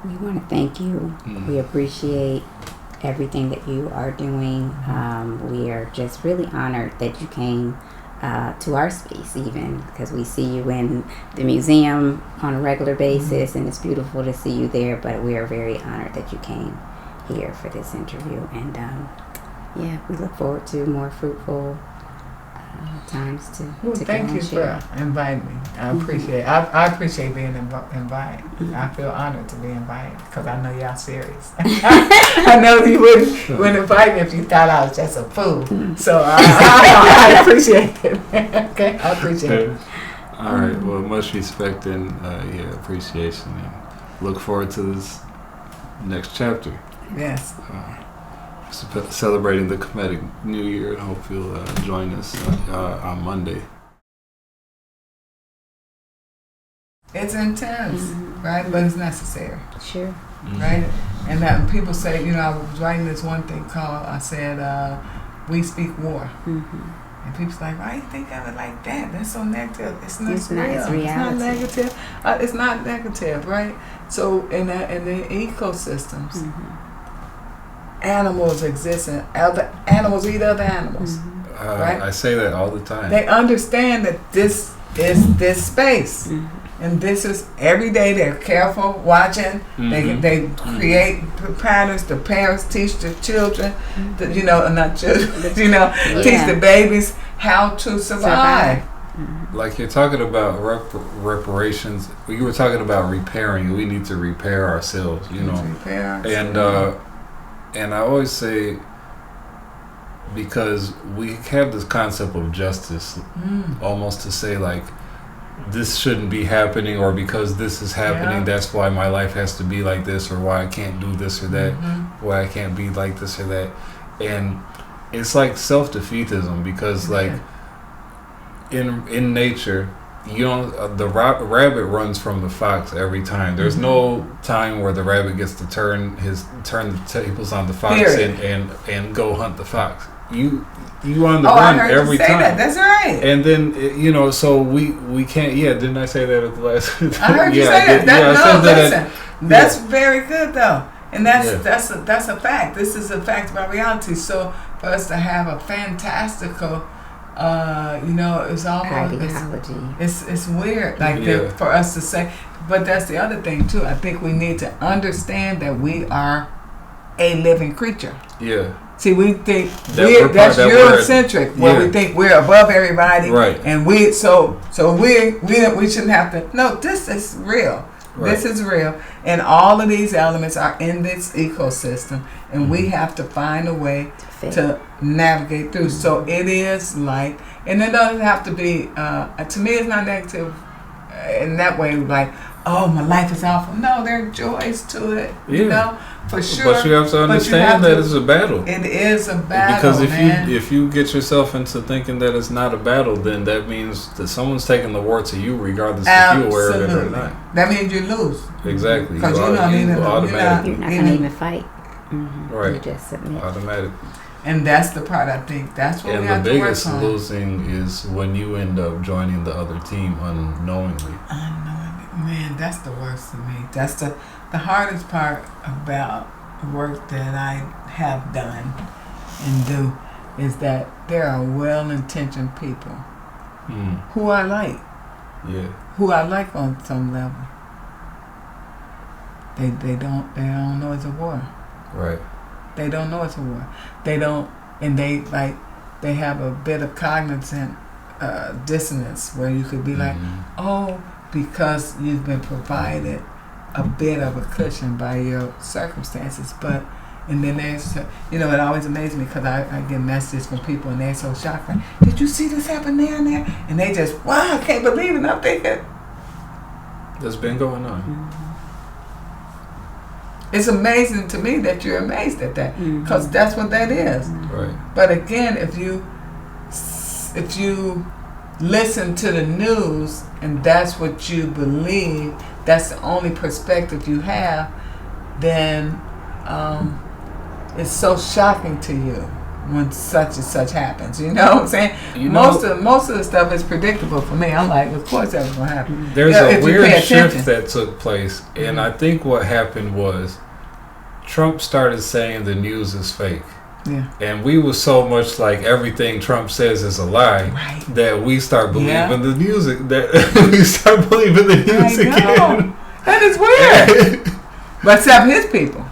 we want to thank you. We appreciate everything that you are doing. We are just really honored that you came to our space, even because we see you in the museum on a regular basis, and it's beautiful to see you there. But we are very honored that you came here for this interview, and we look forward to more fruitful times to thank you for inviting me. I appreciate it. I appreciate being invited. I feel honored to be invited, because I know y'all serious. I know you wouldn't invite me if you thought I was just a fool. So I appreciate it. Okay, I appreciate it. All right. Well, much respect and appreciation, and look forward to this next chapter. Yes. Celebrating the Kemetic New Year, and hope you'll join us on Monday. It's intense, right? But it's necessary. Sure. Right? And that people say, I was writing this one thing called, I said, we speak war. And people's like, why you think of it like that? That's so negative. It's not real. It's It's not reality. negative. It's not negative, right? So in the ecosystems, animals exist, and other animals eat other animals. Right? I say that all the time. They understand that this is this space. And this is every day. They're careful, watching. They create patterns. The parents teach the children, not children, teach the babies how to survive. Like you're talking about reparations. You were talking about repairing. We need to repair ourselves, Repair ourselves. And I always say, because we have this concept of justice, almost to say like, this shouldn't be happening, or because this is happening, that's why my life has to be like this, or why I can't do this or that, why I can't be like this or that. And it's like self-defeatism, because like in nature, the rabbit runs from the fox every time. There's no time where the rabbit gets to turn the tables on the fox and go hunt the fox. You on the run every time. That. That's right. And then so we can't. Yeah, didn't I say that at the last? I heard you say that. That's very good though, and that's a fact. This is a fact about reality. So for us to have a fantastical, it's almost ideology. It's weird, for us to say. But that's the other thing too. I think we need to understand that we are a living creature. Yeah. See, we think that's Eurocentric, where we think we're above everybody, right? And we shouldn't have to. No, this is real. Right. This is real, and all of these elements are in this ecosystem, and we have to find a way to navigate through. So it is like, and it doesn't have to be. To me, it's not negative in that way. Like, oh, my life is awful. No, there are joys to it. For sure. But you have to understand that it's a battle. It is a battle, because if you get yourself into thinking that it's not a battle, then that means that someone's taking the war to you, regardless if you're aware of it or not. That means you lose. Exactly. Because you're not going to even fight. Right. You just submit. Automatically. And that's the part I think. That's what we have to work on. And the biggest losing is when you end up joining the other team unknowingly. Man, that's the worst to me. That's the hardest part about work that I have done and do, is that there are well-intentioned people who I like. Yeah. Who I like on some level. They don't know it's a war. Right. They don't know it's a war. They don't, and they have a bit of cognizant dissonance where you could be like, oh, because you've been provided a bit of a cushion by your circumstances, and then there's, it always amazes me because I get messages from people and they're so shocked, like, did you see this happen there and there? And they just, wow, I can't believe it. And I'm thinking, that's been going on. It's amazing to me that you're amazed at that, because that's what that is. Right. But again, if you listen to the news and that's what you believe, that's the only perspective you have, then it's so shocking to you when such and such happens. You know what I'm saying? Most of the stuff is predictable for me. I'm like, of course that's going to happen. There's a weird shift that took place, and I think what happened was Trump started saying the news is fake. Yeah. And we were so much like everything Trump says is a lie, that we start believing the music. That we start believing the news again. That is weird. But except his people.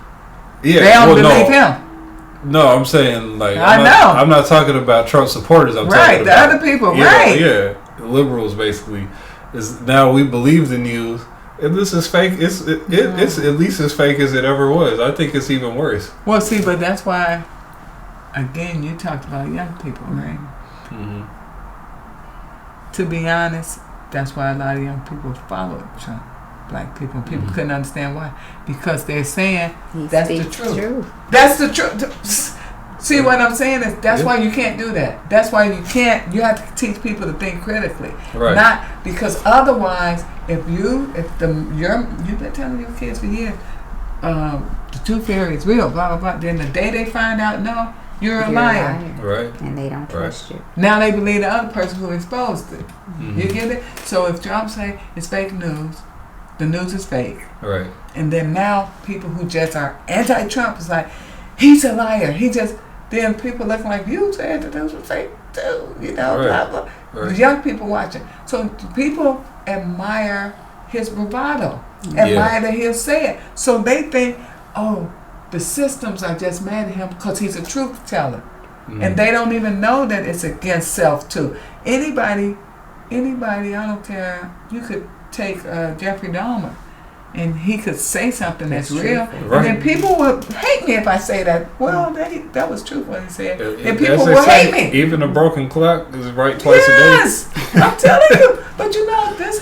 Yeah, they don't believe him. No, I'm saying like I'm not talking about Trump supporters. I'm talking the about other people. Yeah, liberals basically. Is now we believe the news. And this is fake. It's at least as fake as it ever was. I think it's even worse. Well, see, but that's why. Again, you talked about young people, right? Mm-hmm. To be honest, that's why a lot of young people followed Trump. Black people. People couldn't understand why. Because they're saying that's the truth. That's the truth. See what I'm saying? Is that's why you can't do that. That's why you can't. You have to teach people to think critically. Right. Not because otherwise, you've been telling your kids for years, the tooth fairy is real, blah blah blah. Then the day they find out, no, you're a liar. Right. And they don't trust you. Now they believe the other person who exposed it. You get it? So if Trump say it's fake news, the news is fake. Right. And then now people who just are anti-Trump is like, he's a liar. Then people looking like, you said that news was fake too, blah blah. Right. The young people watching. So people admire his bravado, admire that he'll say it. So they think, oh, the systems are just mad at him because he's a truth teller. And they don't even know that it's against self too. Anybody, I don't care, you could take Jeffrey Dahmer and he could say something that's real. Right. And then people will hate me if I say that. Well, that was true what he said. And people will hate me. Even a broken clock is right twice a day. Yes, I'm telling you. But this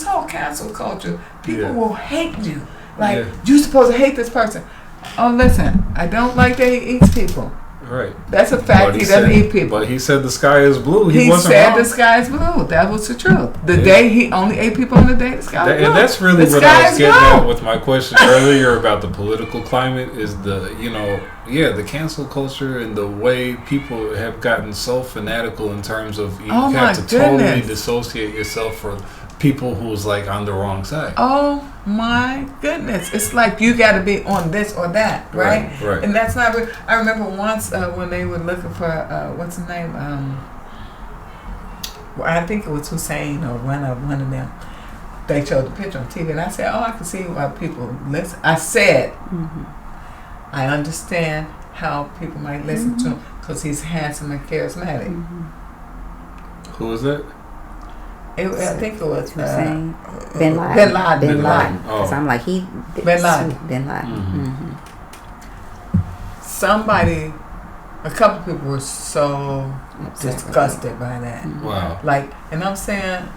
whole cancel culture, people will hate you. Like, you're supposed to hate this person. Oh, listen, I don't like that he eats people. Right. That's a fact. He doesn't eat people. But he said the sky is blue. He wasn't said wrong. The sky is blue. That was the truth. The day he only ate people on the day the sky was blue. And that's really what I was getting at with my question earlier about the political climate is the cancel culture and the way people have gotten so fanatical in terms of you have to totally dissociate yourself from people who's like on the wrong side. Oh my goodness. It's like you got to be on this or that, right? Right. And that's not I remember once when they were looking for, what's his name? I think it was Hussein or one of them. They showed the picture on TV and I said, I can see why people listen. I said, I understand how people might listen to him because he's handsome and charismatic. Who was that? I think it was Hussein. Bin Laden. Because I'm like, Bin Laden. Bin Laden. Somebody, a couple people were so disgusted by that. Wow. Like, and I'm saying,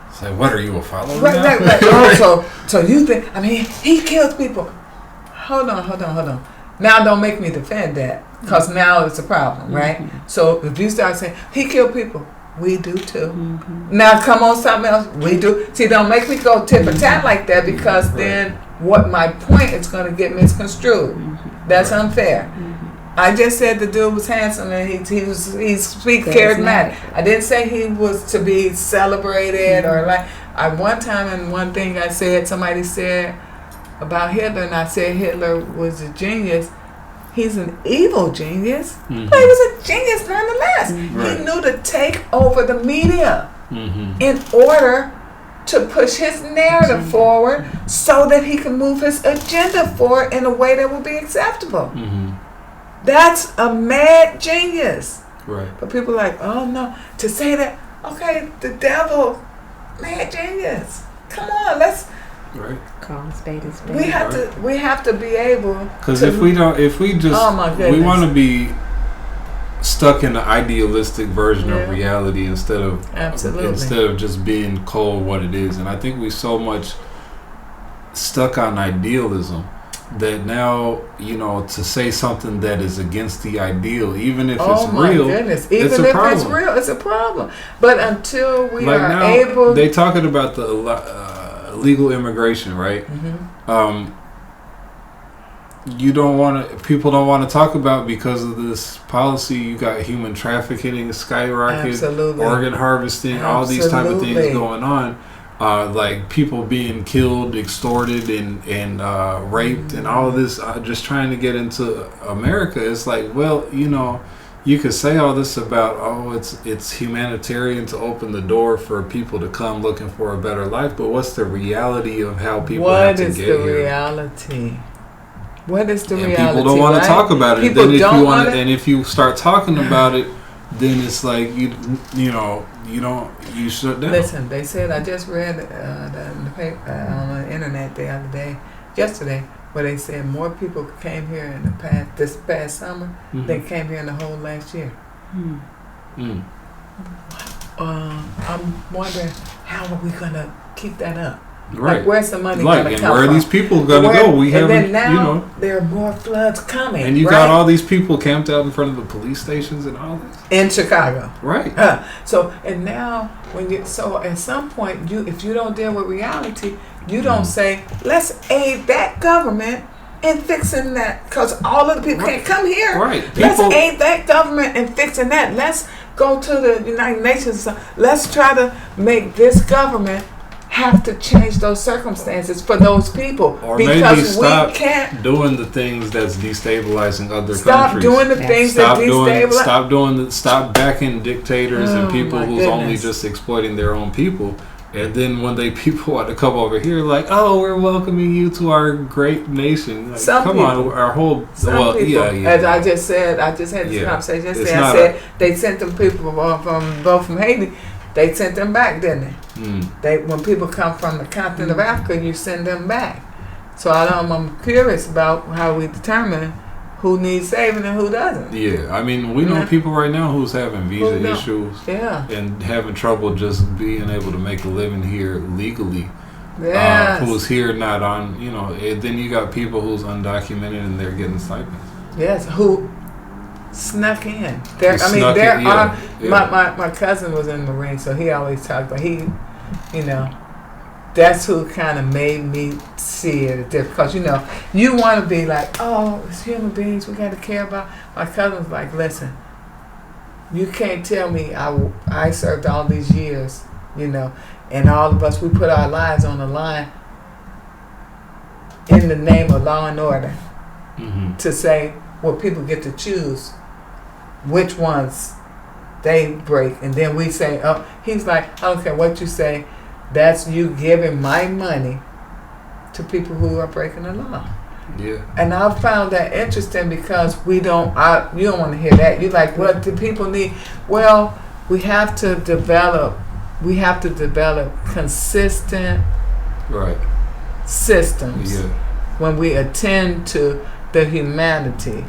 it's like, what are you, a follower? Right. So you think, he kills people. Hold on. Now don't make me defend that, because now it's a problem, right? So if you start saying, he killed people, we do too. Now come on, something else, we do. See, don't make me go tit for tat like that, because then what my point is going to get misconstrued. That's unfair. I just said the dude was handsome and he speaks charismatic. I didn't say he was to be celebrated or like. One time in one thing I said, somebody said about Hitler, and I said Hitler was a genius. He's an evil genius, but he was a genius nonetheless. He knew to take over the media in order to push his narrative forward so that he can move his agenda forward in a way that will be acceptable. That's a mad genius. Right. But people are like, oh no, to say that, okay, the devil, mad genius. Come on, let's call a spade a spade. We have to be able. Because if we want to be stuck in the idealistic version of reality instead of just being called what it is. And I think we so much stuck on idealism that now, to say something that is against the ideal, even if it's real, it's real, it's a problem. But until we are able, they talking about the legal immigration, right? People don't want to talk about, because of this policy. You got human trafficking skyrocketing, organ harvesting, all these type of things going on. Like people being killed, extorted, and raped, and all of this, just trying to get into America. It's like, well, you could say all this about, it's humanitarian to open the door for people to come looking for a better life, but what's the reality of how people have to get here? What is the reality? What is the reality? People don't want to talk about it. If you start talking about it, then it's like you shut down. Listen, they said, I just read in the paper on the internet yesterday, where they said more people came here this past summer than came here in the whole last year. I'm wondering how are we gonna keep that up? Right. Like, where's the money Like, gonna and come where from? are these people gonna go? We and haven't, then now you know. there are more floods coming. And you right? got all these people camped out in front of the police stations and all this. in Chicago. Right. So and now at some point if you don't deal with reality, you don't say let's aid that government in fixing that, because all of the people can't come here. Right. Let's aid that government in fixing that. Let's go to the United Nations. Let's try to make this government have to change those circumstances for those people, Or because maybe stop we can't doing the things that's destabilizing other stop countries. doing the things that destabilize. Stop backing dictators and people my who's only goodness. just exploiting their own people. And then when people want to come over here, like, oh, we're welcoming you to our great nation. Like, Some come people, on, our whole some people, yeah. as I just said, I just had this conversation yesterday. I said they sent them people from Haiti. They sent them back, didn't they? When people come from the continent of Africa, you send them back. So I'm curious about how we determine who needs saving and who doesn't. Yeah, I mean, we know people right now who's having visa issues and having trouble just being able to make a living here legally. Yes. Who's here not on, you know, and then you got people who's undocumented and they're getting stipends. Yes, who snuck in. My cousin was in the Marine, so he always talked about that's who kind of made me see it because you want to be like, oh, it's human beings, we got to care about. My cousin's like, listen, you can't tell me I served all these years, and all of us, we put our lives on the line in the name of law and order to say, well, people get to choose which ones they break, and then we say, oh, he's like, I don't care what you say, that's you giving my money to people who are breaking the law. Yeah. And I found that interesting because you don't want to hear that. You're like, what do people need? Well, we have to develop consistent systems when we attend to the humanity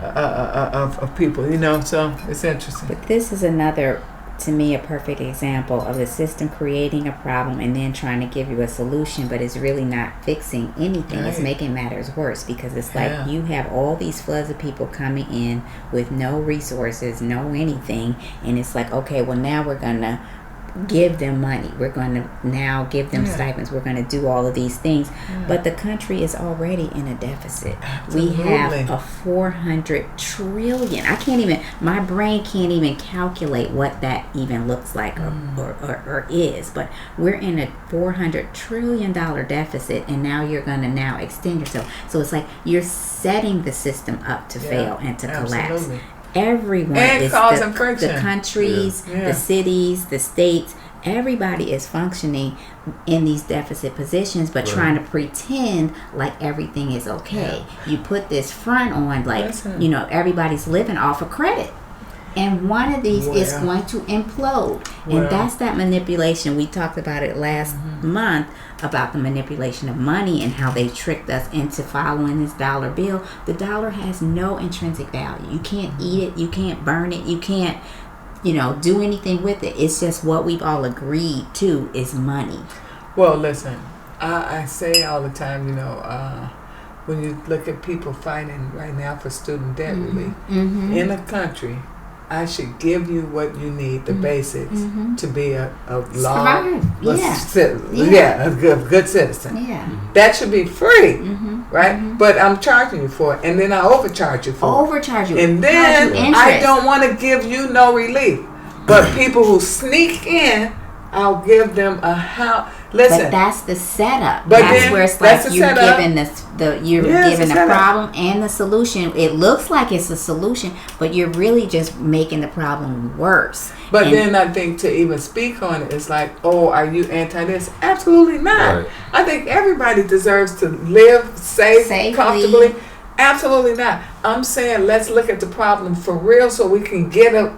of people, so it's interesting. But this is another, to me, a perfect example of the system creating a problem and then trying to give you a solution, but it's really not fixing anything. Right. It's making matters worse because it's like you have all these floods of people coming in with no resources, no anything, and it's like, okay, well, now we're going to give them money. We're going to now give them stipends. We're going to do all of these things. Yeah. But the country is already in a deficit. Absolutely. We have a 400 trillion. My brain can't even calculate what that even looks like or is. But we're in a $400 trillion deficit, and now you're going to now extend yourself. So it's like you're setting the system up to fail and to collapse. Everyone is the countries, the cities, the states. Everybody is functioning in these deficit positions, but trying to pretend like everything is okay. You put this front on, like everybody's living off of credit, and one of these is going to implode. And that's that manipulation. We talked about it last month about the manipulation of money and how they tricked us into following this dollar bill. The dollar has no intrinsic value. You can't eat it. You can't burn it. You can't, do anything with it. It's just what we've all agreed to is money. Well, listen, I say all the time, when you look at people fighting right now for student debt relief in a country, I should give you what you need, the basics, to be a law, a good citizen. Yeah, that should be free, right? But I'm charging you for it, and then I overcharge you for it. And then I don't want to give you no relief. But people who sneak in, I'll give them a house. Listen, but that's the setup. That's where it's like you're giving the problem and the solution. It looks like it's a solution, but you're really just making the problem worse. But then I think to even speak on it, it's like, oh, are you anti this? Absolutely not. Right. I think everybody deserves to live safely, comfortably. Absolutely not. I'm saying let's look at the problem for real so we can get a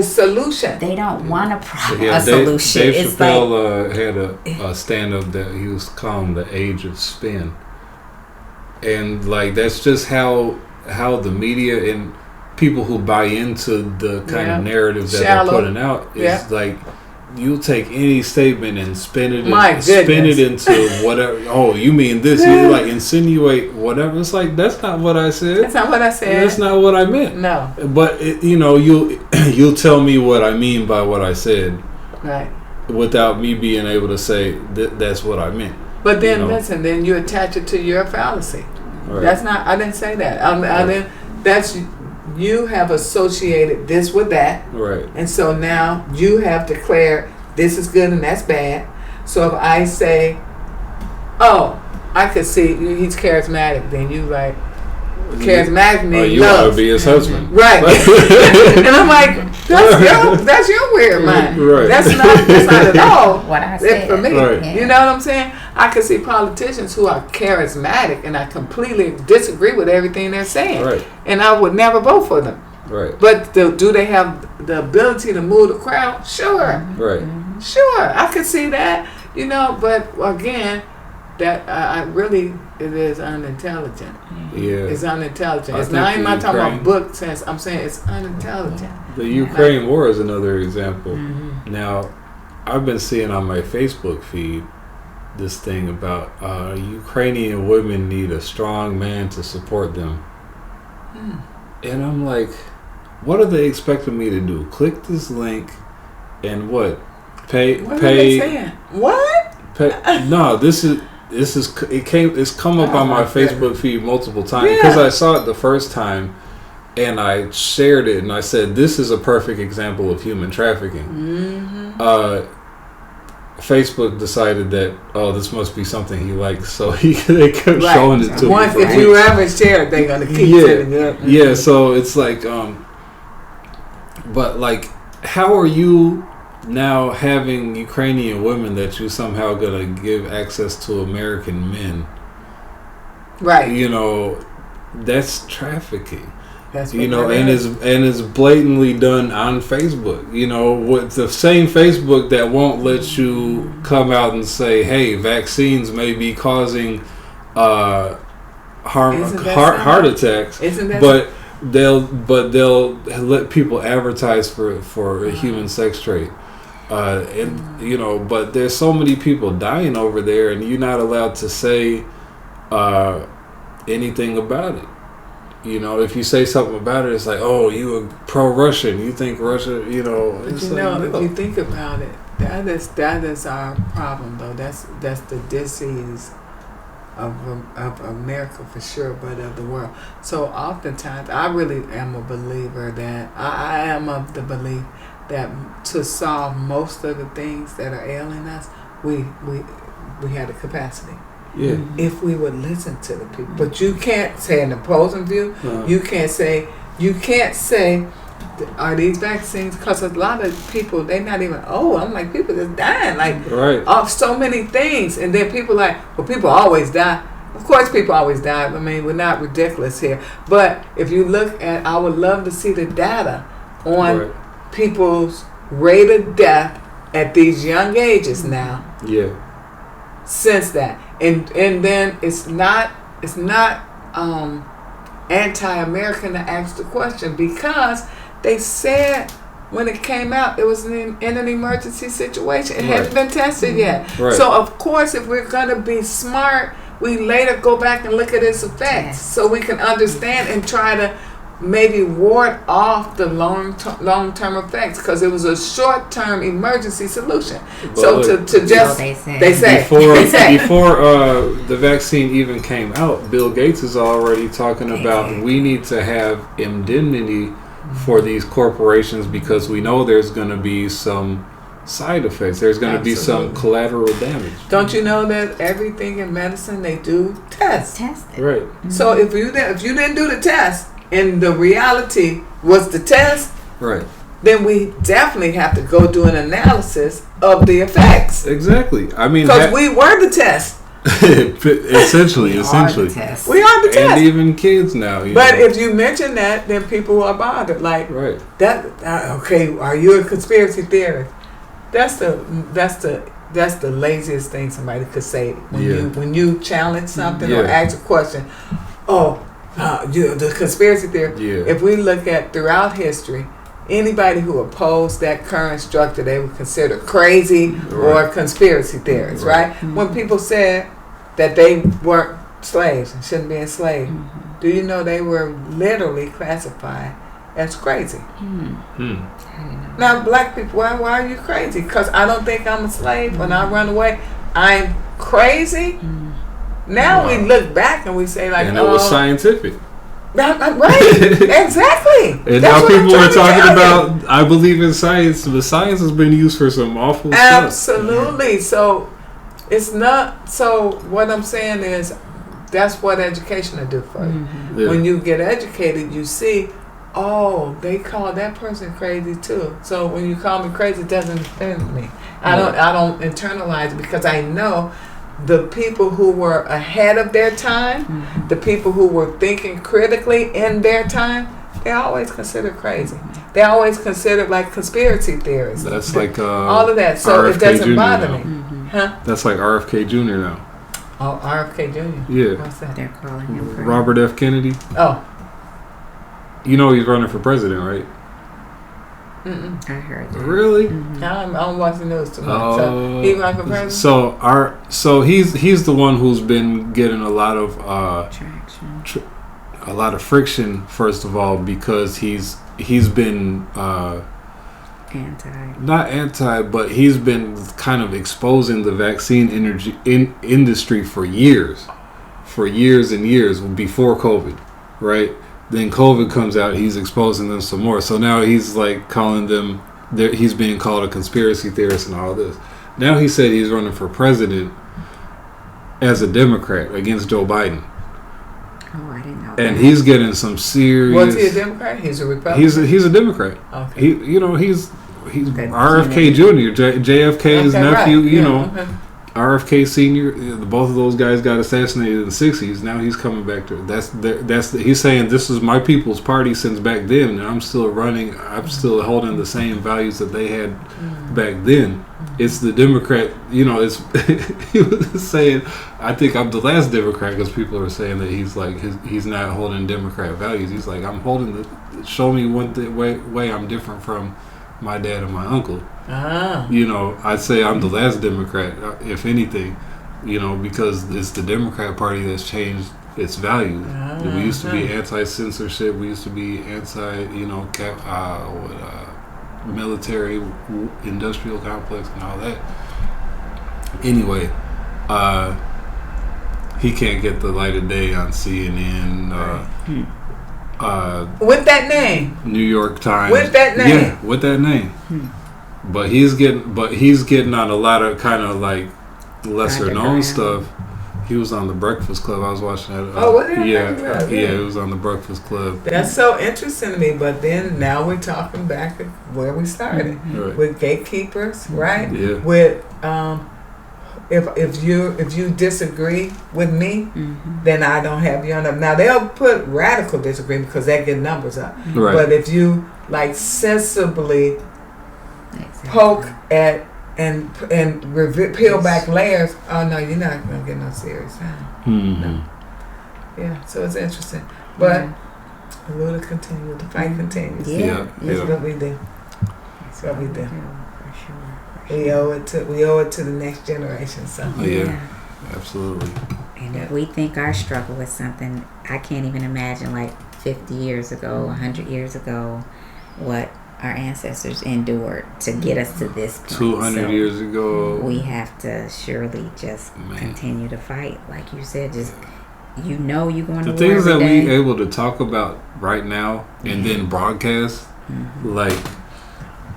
solution. They don't want a solution. Dave Chappelle had a stand-up that he was calling the age of spin, and like that's just how the media and people who buy into the kind of narrative that Shallow. they're putting out is like you'll take any statement and spin it into whatever. Oh, you mean this? You like insinuate whatever. It's like that's not what I said. That's not what I said. That's not what I meant. No. But you'll tell me what I mean by what I said, right? Without me being able to say that's what I meant. But then listen, then you attach it to your fallacy. Right. That's not. I didn't say that. I didn't. That's. You have associated this with that. Right. And so now you have declared this is good and that's bad. So if I say, oh, I could see he's charismatic, then you like, charismatic means you love. want to be his husband. Right. And I'm like, that's your weird mind. Right. That's not at all what I said. For me. Right. You know what I'm saying? I can see politicians who are charismatic and I completely disagree with everything they're saying. Right. And I would never vote for them. Right. But do they have the ability to move the crowd? Sure. Right. Sure. I could see that. But again, that I really it is unintelligent. Yeah. It's unintelligent. It's not even talking about book sense. I'm saying it's unintelligent. The Ukraine war is another example. Mm-hmm. Now, I've been seeing on my Facebook feed this thing about Ukrainian women need a strong man to support them. And I'm like, what are they expecting me to do? Click this link and what? Pay? What are they saying? What? No, it's come up on my Facebook feed multiple times because I saw it the first time and I shared it and I said this is a perfect example of human trafficking. Mm-hmm. Facebook decided that this must be something he likes, so they kept showing it to me. Once if you ever share it, they're gonna keep sending it up. Yeah, so it's like, but like, how are you now having Ukrainian women that you somehow gonna give access to American men? Right. That's trafficking. That's and it's blatantly done on Facebook. With the same Facebook that won't let you come out and say, "Hey, vaccines may be causing heart attacks," but they'll let people advertise for a human sex trade. But there's so many people dying over there, and you're not allowed to say anything about it. If you say something about it, it's like, oh, you are pro-Russian. You think Russia, But if you think about it, that is our problem, though. That's the disease of America for sure, but of the world. So oftentimes, I really am a believer that I am of the belief that to solve most of the things that are ailing us, we have the capacity. Yeah. If we would listen to the people. But you can't say an opposing view. You can't say, are these vaccines? Because a lot of people, they're not even, I'm like, people just dying, of so many things. And then people people always die. Of course people always die. I mean, we're not ridiculous here. But if you look at, I would love to see the data on people's rate of death at these young ages now. Yeah. Since that. And then it's not anti-American to ask the question because they said when it came out it was in an emergency situation. It hadn't been tested yet. Right. So of course if we're gonna be smart, we later go back and look at its effects so we can understand and try to maybe ward off the long-term effects because it was a short-term emergency solution. So to just they say before the vaccine even came out, Bill Gates is already talking about we need to have indemnity for these corporations because we know there's going to be some side effects. There's going to be some collateral damage. Don't you know that everything in medicine they do test it. Right. So if you didn't do the test and the reality was the test, right, then we definitely have to go do an analysis of the effects. Exactly. I mean, because we were the test. essentially, we are the test. And even kids now. But if you mention that, then people are bothered. Like that. Okay, are you a conspiracy theorist? That's the laziest thing somebody could say when you challenge something or ask a question. the conspiracy theory. Yeah. If we look at throughout history, anybody who opposed that current structure, they were considered crazy or conspiracy theorists, right? When people said that they weren't slaves and shouldn't be enslaved, do you know they were literally classified as crazy? Now, black people, why are you crazy? Because I don't think I'm a slave. When I run away, I'm crazy. Now we look back and we say like, and it was scientific. Right, exactly. And now people are talking about, I believe in science, but science has been used for some awful stuff. Absolutely. So it's not. So what I'm saying is, that's what education will do for you. Yeah. When you get educated, you see, oh, they call that person crazy too. So when you call me crazy, it doesn't offend me. I don't internalize it because I know the people who were ahead of their time, the people who were thinking critically in their time, they're always considered crazy. They're always considered like conspiracy theorists. That's like all of that. So RFK it doesn't Jr. bother now. me. Huh? That's like RFK Jr. now. Oh, RFK Jr. Yeah. What's that? They're calling him crazy. Robert F. Kennedy. Oh. You know he's running for president, right? I heard that. Really? I don't watch the news too much. So he running for president? So he's the one who's been getting a lot of Traction. a lot of friction, first of all, because he's been not anti, but he's been kind of exposing the vaccine industry for years and years before COVID, right? Then COVID comes out, he's exposing them some more. So now he's like calling them, he's being called a conspiracy theorist and all this. Now he said he's running for president as a Democrat against Joe Biden. Oh, I didn't know. And he's getting some serious. Was he a Democrat? He's a Republican. He's a Democrat. Okay. He's RFK Jr., JFK's nephew. Right. You know, RFK Senior. Both of those guys got assassinated in the '60s. Now he's coming back to he's saying this is my people's party since back then, and I'm still running. I'm still holding the same values that they had back then. It's the Democrat, you know. It's he was saying, I think I'm the last Democrat because people are saying that he's like he's not holding Democrat values. He's like, I'm holding show me one way I'm different from my dad and my uncle. You know, I'd say I'm the last Democrat, if anything, you know, because it's the Democrat Party that's changed its values. We used to be anti-censorship. We used to be anti, you know, military industrial complex and all that. Anyway, he can't get the light of day on CNN. With that name, New York Times. With that name, yeah, with that name. But he's getting on a lot of kind of like lesser known stuff. He was on the Breakfast Club. I was watching that. Was he? Yeah, it was on the Breakfast Club. That's so interesting to me. But then now we're talking back at where we started with gatekeepers, right? Yeah. With if you disagree with me, then I don't have you on up. Now they'll put radical disagreement because that get numbers up. Right. But if you like sensibly poke at and peel back layers, oh no, you're not gonna get no serious. No. Yeah, so it's interesting, but the will continue. The fight continues. Yeah. It's what we do. It's what we do. For sure. We owe it to the next generation. So yeah, absolutely. And if we think our struggle is something, I can't even imagine like 50 years ago, 100 years ago, what our ancestors endured to get us to this point. 200 years ago. We have to surely just continue to fight. Like you said, just, you know, you're going to war the things that every day. we able to talk about right now and then broadcast, like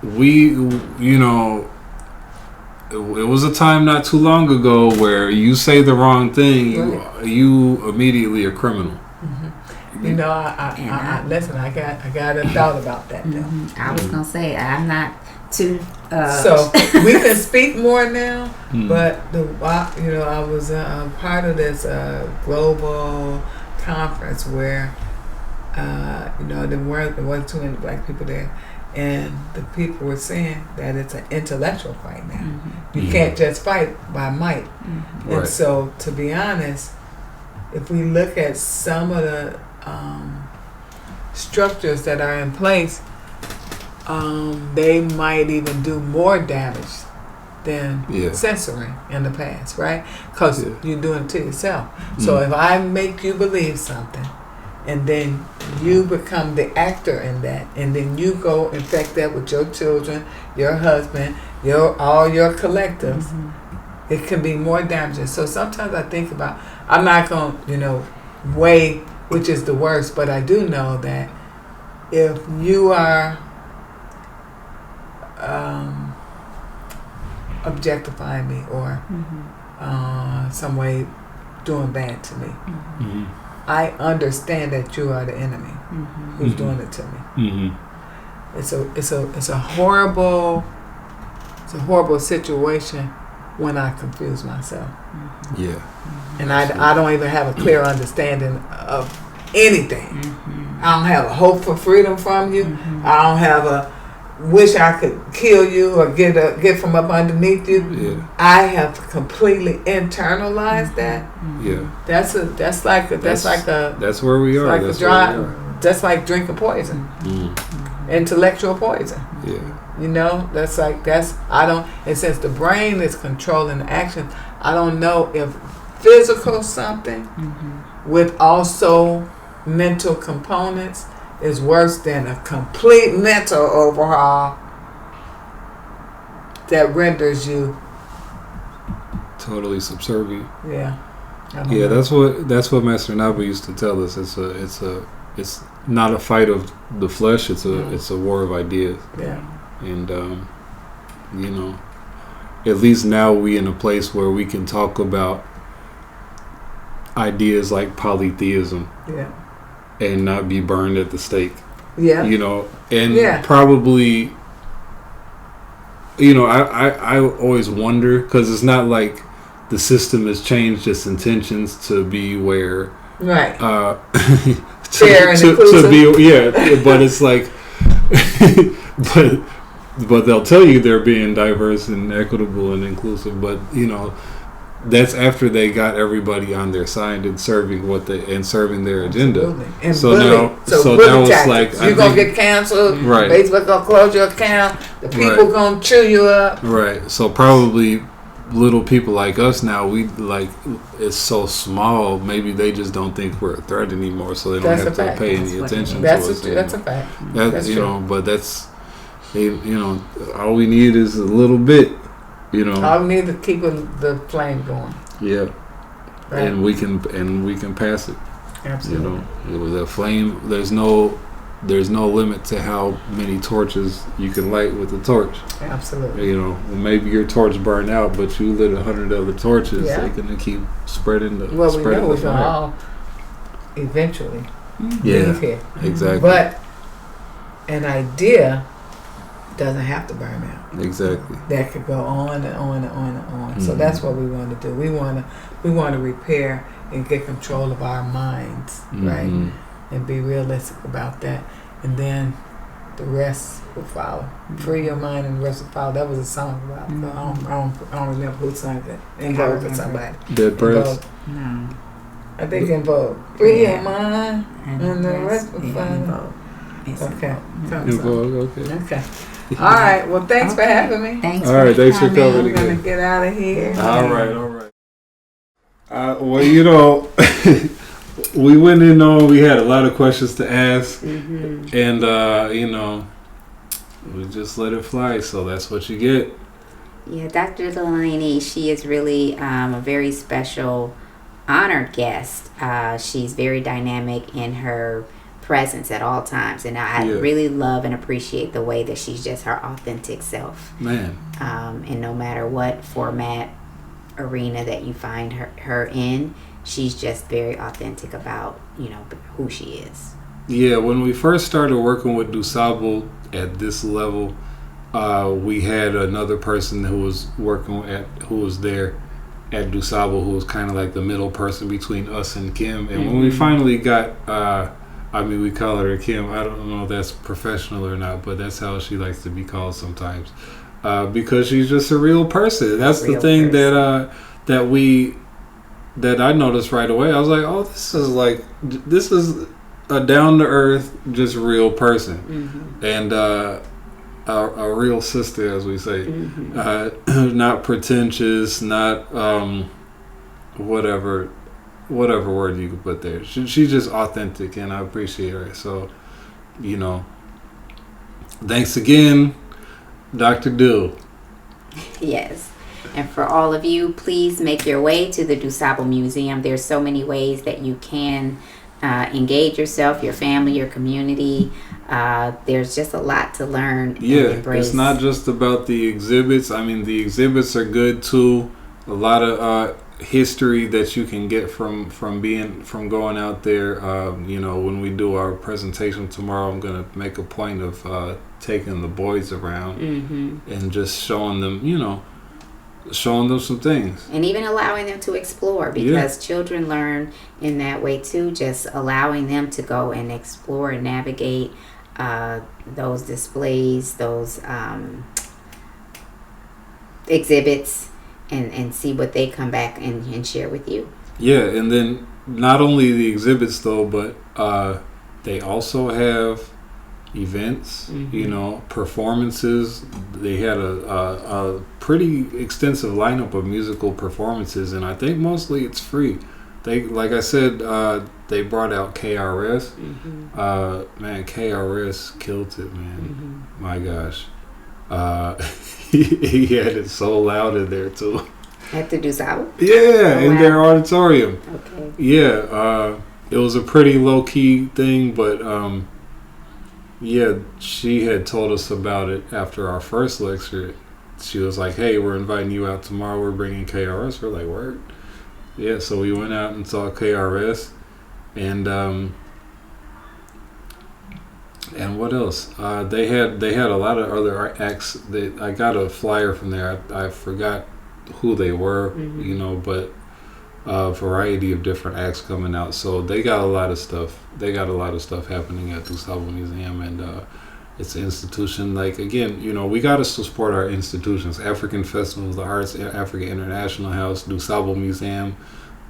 we, you know, it was a time not too long ago where you say the wrong thing, you immediately a criminal. you know, I listen. I got a thought about that though. I was gonna say I'm not too. So we can speak more now, but I was part of this global conference where there wasn't too many black people there, and the people were saying that it's an intellectual fight now. You can't just fight by might, and so to be honest, if we look at some of the structures that are in place, they might even do more damage than censoring in the past, right? Because you're doing it to yourself. So if I make you believe something, and then you become the actor in that, and then you go infect that with your children, your husband, all your collectives, it can be more damaging. So sometimes I think about, I'm not going to, weigh which is the worst, but I do know that if you are objectifying me or some way doing bad to me, I understand that you are the enemy who's doing it to me. It's a horrible situation when I confuse myself. And I don't even have a clear understanding of anything. I don't have a hope for freedom from you. I don't have a wish I could kill you or get from up underneath you. I have completely internalized that. That's where we are. That's like drinking poison. Intellectual poison. And since the brain is controlling the action, I don't know if physical something with also mental components is worse than a complete mental overhaul that renders you totally subservient. Yeah, that's what Master Naba used to tell us. It's not a fight of the flesh. It's a war of ideas. And at least now we in a place where we can talk about ideas like polytheism and not be burned at the stake. Probably I always wonder, because it's not like the system has changed its intentions to be where fair and inclusive. To be but it's like but they'll tell you they're being diverse and equitable and inclusive, but that's after they got everybody on their side and serving their agenda. And so now it's like you're gonna get canceled. Right. Facebook gonna close your account. The people gonna chew you up. Right. So probably little people like us now, we like it's so small. Maybe they just don't think we're a threat anymore, so they don't have to pay any attention to us. That's a fact. That's true. But that's all we need is a little bit. All we need to keep the flame going. Right. And we can pass it. Absolutely. With a flame, there's no limit to how many torches you can light with a torch. Absolutely. Maybe your torch burned out, but you lit 100 other torches. They're gonna keep spreading the. Well, we know we're gonna all eventually leave here. Exactly. But an idea doesn't have to burn out. Exactly. That could go on and on and on and on. So that's what we want to do. We want to repair and get control of our minds, right? And be realistic about that, and then the rest will follow. Free your mind, and the rest will follow. That was a song about. I don't remember who sang it. In Vogue or somebody. Dead Press. No. I think In Vogue. Free your mind, and the rest will follow. Okay. In Vogue. Okay. All right. Well, thanks for having me. Thanks. All right. Thanks for coming I'm gonna get out of here. All right. Well, we went in on. We had a lot of questions to ask, and we just let it fly. So that's what you get. Yeah, Dr. Dulaney, she is really a very special, honored guest. She's very dynamic in her presence at all times, and I really love and appreciate the way that she's just her authentic self. Man. And no matter what format, arena that you find her in, she's just very authentic about who she is. Yeah, when we first started working with DuSable at this level, we had another person who was there at DuSable, who was kind of like the middle person between us and Kim. And when we finally got we call her Kim. I don't know if that's professional or not, but that's how she likes to be called sometimes, because she's just a real person. That's the thing that I noticed right away. I was like, oh, this is a down to earth, just real person, and a real sister, as we say. Not pretentious, not whatever word you could put there. She's just authentic, and I appreciate her. So, thanks again, Dr. Dill. Yes. And for all of you, please make your way to the DuSable Museum. There's so many ways that you can engage yourself, your family, your community. There's just a lot to learn and embrace. It's not just about the exhibits. I mean, the exhibits are good too. A lot of history that you can get from going out there. When we do our presentation tomorrow, I'm gonna make a point of taking the boys around and just showing them some things, and even allowing them to explore, because children learn in that way too. Just allowing them to go and explore and navigate those displays, those exhibits, and see what they come back and share with you. And then not only the exhibits though, but they also have events, performances. They had a pretty extensive lineup of musical performances, and I think mostly it's free. They, like I said, they brought out KRS. Man, KRS killed it, man. My gosh. He had it so loud in there too. At the DuSable? In their auditorium. Okay. It was a pretty low key thing, but she had told us about it after our first lecture. She was like, "Hey, we're inviting you out tomorrow. We're bringing KRS." We're like, "Word?" So we went out and saw KRS, and what else? They had a lot of other acts. I got a flyer from there. I forgot who they were, but a variety of different acts coming out. So they got a lot of stuff. They got a lot of stuff happening at the DuSable Museum, and it's an institution. Like, again, we got to support our institutions. African Festivals, the Arts, Africa International House, DuSable Museum,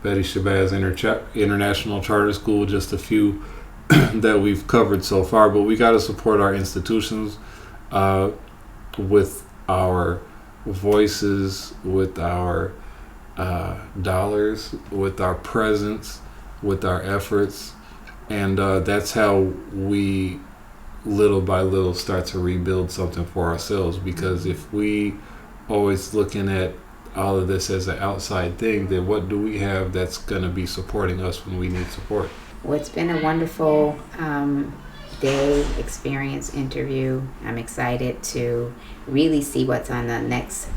Betty Shabazz International Charter School, just a few that we've covered so far. But we got to support our institutions with our voices, with our dollars, with our presence, with our efforts, and that's how we little by little start to rebuild something for ourselves. Because if we always looking at all of this as an outside thing, then what do we have that's going to be supporting us when we need support? Well, it's been a wonderful day, experience, interview. I'm excited to really see what's on the next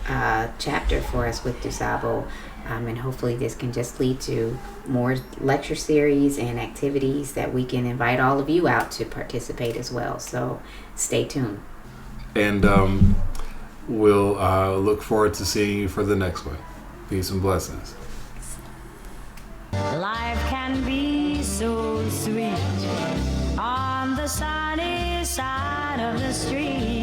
chapter for us with DuSable. And hopefully this can just lead to more lecture series and activities that we can invite all of you out to participate as well. So stay tuned. And we'll look forward to seeing you for the next one. Peace and blessings. Life can be so sweet on the sunny side of the street.